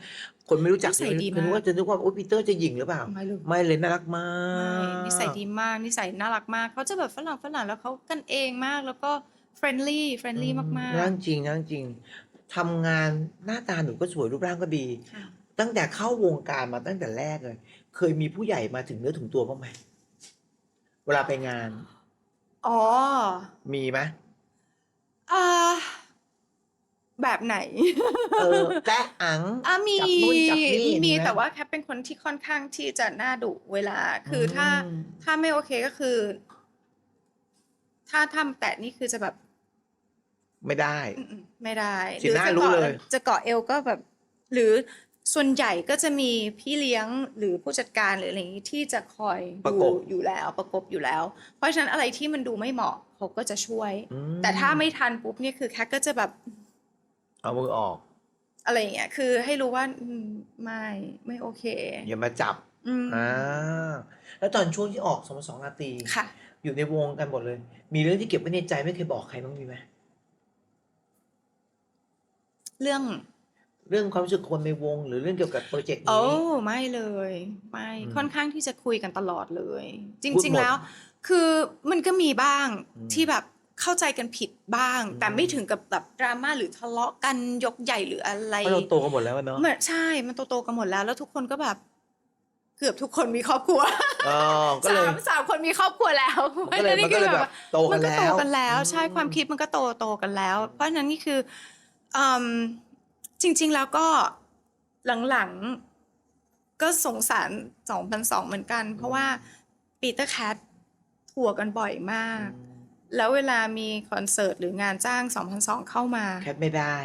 คนไม่รู้จัก นิสัยดีมาก นึกว่าโอ้ปีเตอร์จะหยิ่งหรือเปล่า ไม่เลยน่ารักมาก นิสัยดีมากนิสัยน่ารักมากเขาจะแบบฝรั่งแล้วเขากันเองมากแล้วก็เฟรนลี่มาก น่าจริงทำงานหน้าตาหนูก็สวยรูปร่างก็ดี ๆค่ะ ตั้งแต่เข้าวงการมาตั้งแต่แรกเลย เคยมีผู้ใหญ่มาถึงเนื้อถึงตัวบ้างไหมเวลาไปงาน อ๋อ มีไหม อ่าแบบไหน แจ๊ะอัง มี จับนู่นจับนี่ มี ไห แต่ว่าแคทเป็นคนที่ค่อนข้างที่จะน่าดุเวลาคือถ้าไม่โอเคก็คือ ถ้าทำแตะนี่คือจะแบบ ไม่ได้ ไม่ได้ สีหน้ารู้เลย จะเกาะเอวก็แบบ หรือส่วนใหญ่ก็จะมีพี่เลี้ยงหรือผู้จัดการหรืออะไรอย่างนี้ที่จะคอย ประ ดู กบ อยู่แล้วประกบอยู่แล้ว เพราะฉะนั้นอะไรที่มันดูไม่เหมาะเขาก็จะช่วย แต่ถ้าไม่ทันปุ๊บเนี่ยคือแคทก็จะแบบ เอามือออก อะไรอย่างเงี้ยคือให้รู้ว่าไม่โอเค อย่ามาจับ อืม แล้วตอนช่วงที่ออก2 ราตรี ค่ะ อยู่ในวงกันหมดเลย มีเรื่องที่เก็บไว้ในใจไม่เคยบอกใครบ้างมีไหม เรื่อง เรื่องความรู้สึกคนในวง หรือเรื่องเกี่ยวกับโปรเจกต์ โอ้ นี้ ไม่เลยไม่ อืม ค่อนข้างที่จะคุยกันตลอดเลย จ พูด ริง หม ๆ ด แล้ว คือมันก็มีบ้าง อืม ที่แบบเข้าใจกันผิดบ้าง อืม แต่ไม่ถึงกับแบบดราม่าหรือทะเลาะกันยกใหญ่หรืออะไร เพราะเราโตกันหมดแล้วอะเนาะ เหมือนใช่มันโตๆกันหมดแล้ว แล้วทุกคนก็แบบ เกือบทุกคนมีครอบครัว ก็เลย สามคนมีครอบครัวแล้ว มันก็เลยแบบโต มั กัน น ก็ แล้ โต ว กันแล้ว ใช่ความคิดมันก็โตกันแล้ว เพราะฉะนั้นนี่คืออืมจริง ๆ แล้วก็หลังๆก็สงสาร2002เหมือนกัน เพราะว่าปีเตอร์แคททัวร์กันบ่อยมาก แล้วเวลามีคอนเสิร์ตหรืองานจ้าง2002เข้ามา แคทไม่ได้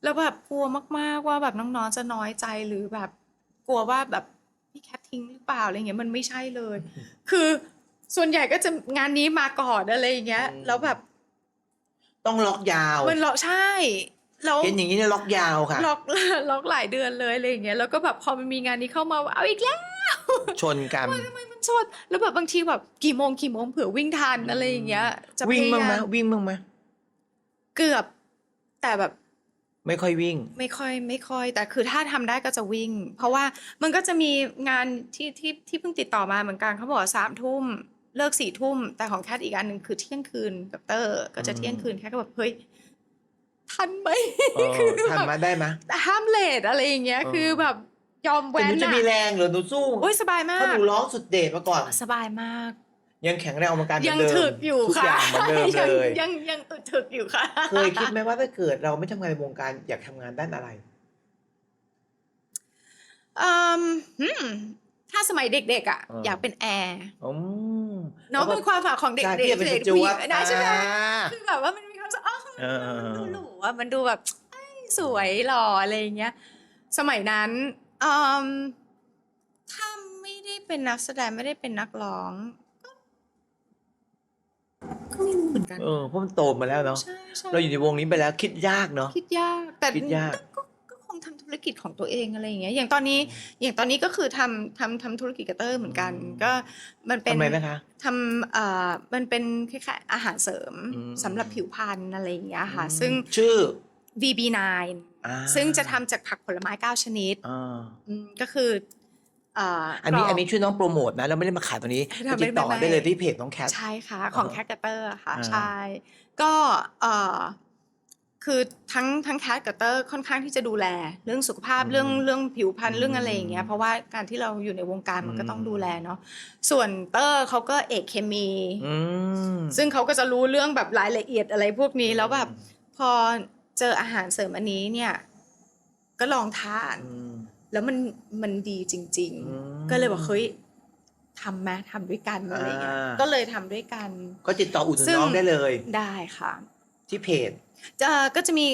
แล้วแบบกลัวมากๆว่าแบบน้องๆจะน้อยใจหรือแบบกลัวว่าแบบพี่แคททิ้งหรือเปล่าอะไรเงี้ยมันไม่ใช่เลย คือส่วนใหญ่ก็จะงานนี้มาก่อนอะไรอย่างเงี้ย แล้วแบบ ต้องล็อกยาว มันล็อกใช่แล้ว เห็นอย่างนี้เนี่ยล็อกยาวค่ะ ล็อก ล็อกหลายเดือนเลยอะไรอย่างเงี้ยแล้วก็แบบพอมันมีงานนี้เข้ามาว่าเอาอีกแล้ว ชนกัน ทำไมมันชนแล้วแบบบางทีแบบกี่โมงเผื่อวิ่งทันอะไรอย่างเงี้ยจะ วิ่ง พย บ้างไหม ยาม วิ่งบ้างไหม เกือบแต่แบบ ไม่ค่อยวิ่ง ไม่ค่อยแต่คือถ้าทำได้ก็จะวิ่ง เพราะว่ามันก็จะมีงานที่เพิ่งติดต่อมาเหมือนกันเขาบอกว่า3 ทุ่มเลิก4 ทุ่มแต่ของแคทอีกอันหนึ่งคือเที่ยงคืนกับเตอร์ก็จะเที่ยงคืนแคทก็แบบเฮ้ยทันไหม คือ ทันมาได้ไหม แต่ห้ามเลทอะไรอย่างเงี้ย คือแบบยอม แต่ แว้ หนู น จะ อะ มีแรงเหรอหนูสู้ โอ้ยสบายมา เพราะ ก หนูร้องสุดเดชมาก่อน สบายมาก ยังแข็งแรงออกกำลังกายเหมื ยั อง นเดิม ถึกอยู่ ทุก ค่ะ อย่างเหมือนเดิม ยัง เลย ยังอึดถึกอยู่ค่ะ เคยคิดไหมว่าถ้าเกิดเราไม่ทำงานในวงการอยากทำงานด้านอะไร อืมถ้าสมัยเด็กๆอ่ะ อ่า อยากเป็นแอร์ อืม เนาะเป็นความฝันของเด็ก ใช่ ๆ พี่อยากเป็น เด็ ส ก จ ผู้ ว หญิ ต งได้ใช่ไหม อ่า คือแบบว่ามันมีความรู้สึกอ๋อ เออ มันดูหรูอ่ะมันดูแบบเอ้ยสวยหล่ออะไรอย่างเงี้ย สมัยนั้นอืมถ้าไม่ได้เป็นนักแสดงไม่ได้เป็นนักร้องก็ไม่รู้เหมือนกัน เพราะมันโตมาแล้วเนาะ ใช่ เราอยู่ในวงนี้ไปแล้วคิดยากเนาะ คิดยากแต่ คิดยาก ก็คงทำธุรกิจของตัวเองอะไรอย่างเงี้ยอย่างตอนนี้ก็คือทำธุรกิจกับเตอร์เหมือนกัน ก็มันเป็น ทำไมนะคะ ทำมันเป็นคล้ายๆอาหารเสริม อืม สำหรับผิวพรรณอะไรอย่างเงี้ยค่ะ ซึ่ง ชื่อ VB9 อ่า ซึ่งจะทำจากผักผลไม้9ชนิด อ่า ก็คืออันนี้ช่วยน้องโปรโมทนะเราไม่ได้มาขายตัวนี้ ทำ ไปติดต่อ ไม่ ได้เลยที่เพจน้องแคท ใช่ค่ะ ของ อ่า แคทกับเตอร์ค่ะ อ่า ใช่ ก็คือทั้งแคทกับเตอร์ค่อนข้างที่จะดูแล เรื่องสุขภาพเรื่องผิวพรรณเรื่องอะไรอย่างเงี้ยเพราะว่าการที่เราอยู่ในวงการมันก็ต้องดูแลเนาะส่วนเตอร์เขาก็เอกเคมี อืม ซึ่งเขาก็จะรู้เรื่องแบบรายละเอียดอะไรพวกนี้แล้วแบบพอเจออาหารเสริมอันนี้เนี่ยก็ลองทาน แล้วมันดีจริง อืม ๆ ก็เลยบอกเฮ้ยทำด้วยกันอะไรเงี้ย อ่า ก็เลยทำด้วยกัน ก็ติดต่ออุดหนุน ซึ่ง น้องได้เลย ได้ค่ะ ที่เพจ ก็จะมี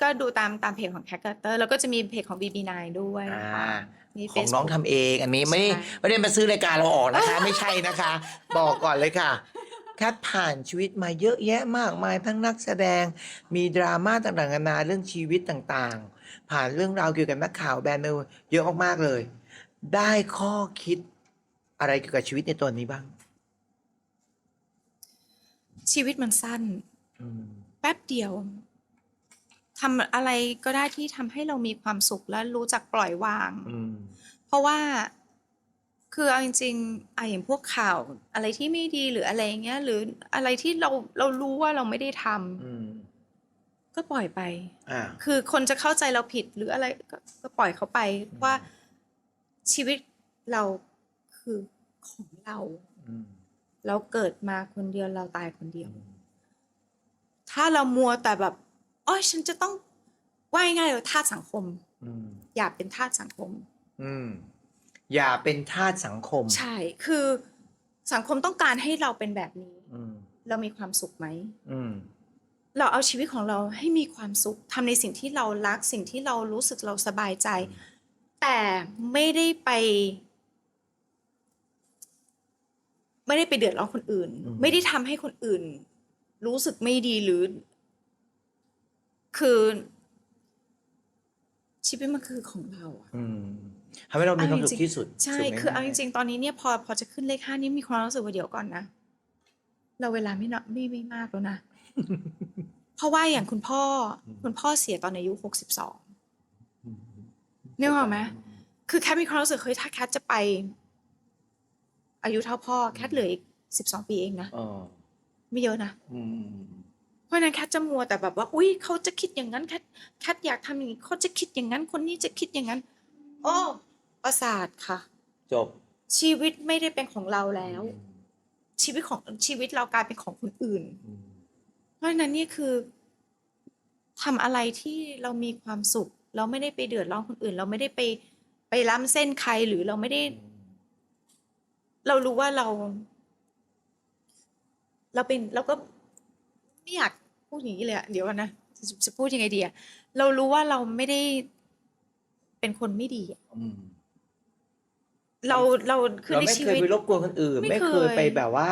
ก็ดูตามเพจของแคคเตอร์แล้วก็จะมีเพจของ BB9 ด้วยค่ะมี ของน้อง Facebook ทำเองอันนี้ไม่ได้ ใช่ ไม่ได้มาซื้อรายการเราออกนะคะ ไม่ใช่นะคะ บอกก่อนเลยค่ะ แคทผ่านชีวิตมาเยอะแยะมากมายทั้งนักแสดงมีดราม่าต่างๆนานาเรื่องชีวิตต่างๆ ผ่านเรื่องราวเกี่ยวกับนักข่าวแบรนด์เนมเยอะมากๆเลย ได้ข้อคิดอะไรเกี่ยวกับชีวิตในตัวนี้บ้าง ชีวิตมันสั้น อืม แป๊บเดียวทำอะไรก็ได้ที่ทำให้เรามีความสุขและรู้จักปล่อยวาง อืม เพราะว่าคือเอาจริงๆอย่างพวกข่าวอะไรที่ไม่ดีหรืออะไรเงี้ยหรืออะไรที่เรารู้ว่าเราไม่ได้ทำ อืม ก็ปล่อยไป อ่า คือคนจะเข้าใจเราผิดหรืออะไรก็ปล่อยเขาไปว่าชีวิตเราคือของเรา อืม เราเกิดมาคนเดียวเราตายคนเดียว ถ้าเรามัวแต่แบบอ๋อฉันจะต้องว่าง่ายๆเลยทาสสังคม อืม อย่าเป็นทาสสังคม อืม อย่าเป็นทาสสังคม ใช่ คือ สังคมต้องการให้เราเป็นแบบนี้ อืม เรามีความสุขไหม อืม เราเอาชีวิตของเราให้มีความสุขทำในสิ่งที่เรารักสิ่งที่เรารู้สึกเราสบายใจ แต่ไม่ได้ไปเดือดร้อนคนอื่น อืม ไม่ได้ทำให้คนอื่น รู้สึกไม่ดีหรือ คือชีวิตมันคือของเราอะ อืมทำให้เรามีความสุขที่สุด ใช่ สุด คือเอาจ ง่ย ริงๆ ตอนนี้เนี่ยพอจะขึ้นเลข 5 นี่มีความรู้สึกว่าเดี๋ยวก่อนนะ เราเวลาไม่มากแล้วนะ เพราะว่าอย่างคุณพ่อเสียตอนอายุ 62 อืม นึกออกไหม คือแคทมีความรู้สึกเฮ้ยถ้าแคทจะไป อายุเท่าพ่อแคทเหลืออีก12 ปีเองนะ อ๋อ ไม่เยอะนะ อืม เพราะฉะนั้นแคทจะมัวแต่แบบว่าอุ๊ยเขาจะคิดอย่างนั้นแคทอยากทำอย่างนี้เขาจะคิดอย่างนั้นคนนี้จะคิดอย่างนั้นโอ้ประสาทค่ะ จบ ชีวิตไม่ได้เป็นของเราแล้ว ชีวิตเรากลายเป็นของคนอื่น อืม เพราะฉะนั้นนี่คือทำอะไรที่เรามีความสุข เราไม่ได้ไปเดือดร้อนคนอื่น เราไม่ได้ไปล้ำเส้นใครหรือเราไม่ได้ เรารู้ว่าเราก็ไม่อยากพูดอย่างนี้เลยอะเดี๋ยวกันนะจะพูดยังไงดีอะเรารู้ว่าเราไม่ได้เป็นคนไม่ดีอะ อืม เราคือ เรา ใน ไม่ ชี เคย วิต ไปรบกวนคนอื่น ไม่ ไม่ เค เคย ย ไปแบบว่า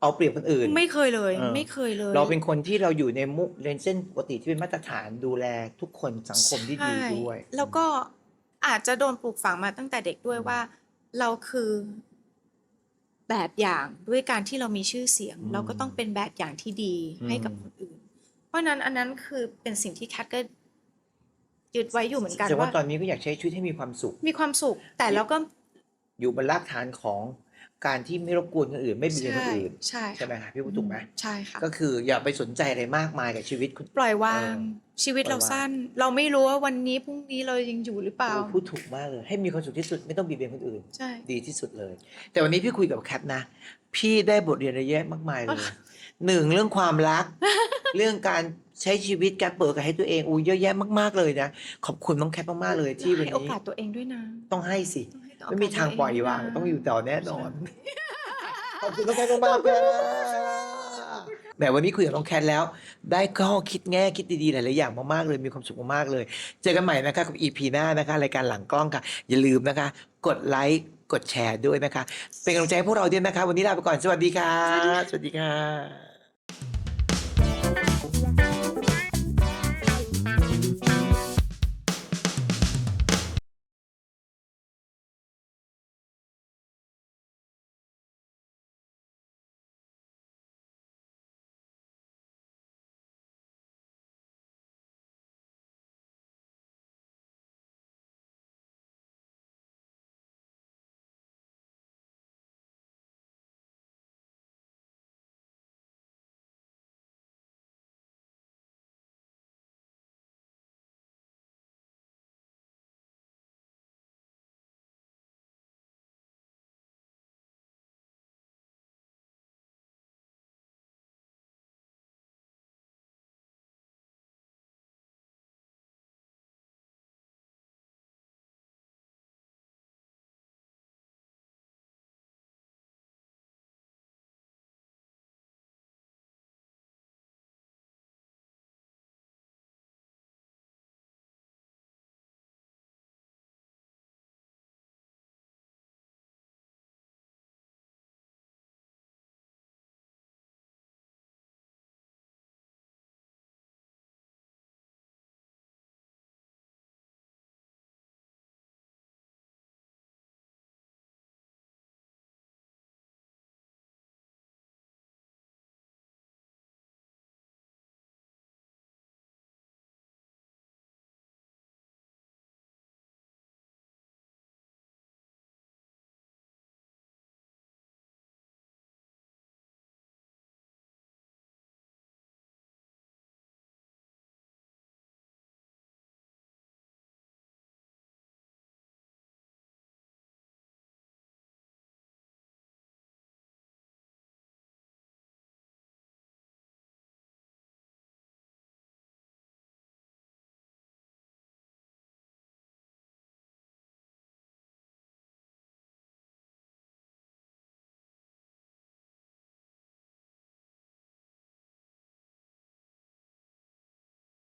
เอาเปรียบคนอื่น ไม่เคยเลย เออ ไม่เคยเลย เราเป็นคนที่เราอยู่ในเลนเส้นปกติที่เป็นมาตรฐานดูแลทุกคนสังคมที่ดี ใช่ ด้วย แล้วก็อาจจะโดนปลูกฝังมาตั้งแต่เด็กด้วยว่าเราคือแบบอย่างด้วยการที่เรามีชื่อเสียง เราก็ต้องเป็นแบบอย่างที่ดีให้กับคนอื่น เพราะนั้นอันนั้นคือเป็นสิ่งที่แคทก็ยึดไว้อยู่เหมือนกัน แต่ว่า ว่า ตอนนี้ก็อยากใช้ชีวิตให้มีความสุข มีความสุข แต่เราก็ อยู่บนรากฐานของการที่ไม่รบกวนคนอื่น ไม่เบียดคนอื่น ใช่ ใช่ไหมครับพี่พูดถูกไหม ใช่ค่ะ ก็คืออย่าไปสนใจอะไรมากมายกับชีวิตคุณ ปล่อยวาง เออ ชีวิตเรา ปล่อยวาง สั้น เราไม่รู้ว่าวันนี้พรุ่งนี้เรายังอยู่หรือเปล่า โอ้พูดถูกมากเลย ให้มีความสุขที่สุดไม่ต้องเบียดเบียนคนอื่น ใช่ ดีที่สุดเลย แต่วันนี้พี่คุยกับแคทนะ พี่ได้บทเรียนเยอะแยะมากมายเลย หนึ่งเรื่องความรัก เรื่องการใช้ชีวิตการเปิดกับให้ตัวเองอู้เยอะแยะมากๆเลยนะ ขอบคุณน้องแคทมากๆเลยที่วัน ให้โอ นี้ กาสตัวเองด้วยนะ ต้องให้สิ ต้องให้โอกาส ไม่มีทางปล่อยวาง ตัวเองด้วยนะ ต้องอยู่ต่อแน่นอน ขอบคุณน้องแคทมากๆค่ะแหมวันนี้คุยกับน้องแคทแล้ว ได้ข้อคิดแง่คิดดีๆหลายๆอย่างมากๆเลยมีความสุขมากๆเลย เจอกันใหม่นะคะกับ EP หน้านะคะรายการหลังกล้องค่ะ อย่าลืมนะคะ กดไลค์กดแชร์ด้วยนะคะ เป็นกำลังใจให้พวกเราด้วยนะคะ วันนี้ลาไปก่อนสวัสดีค่ะ สวัสดีค่ะ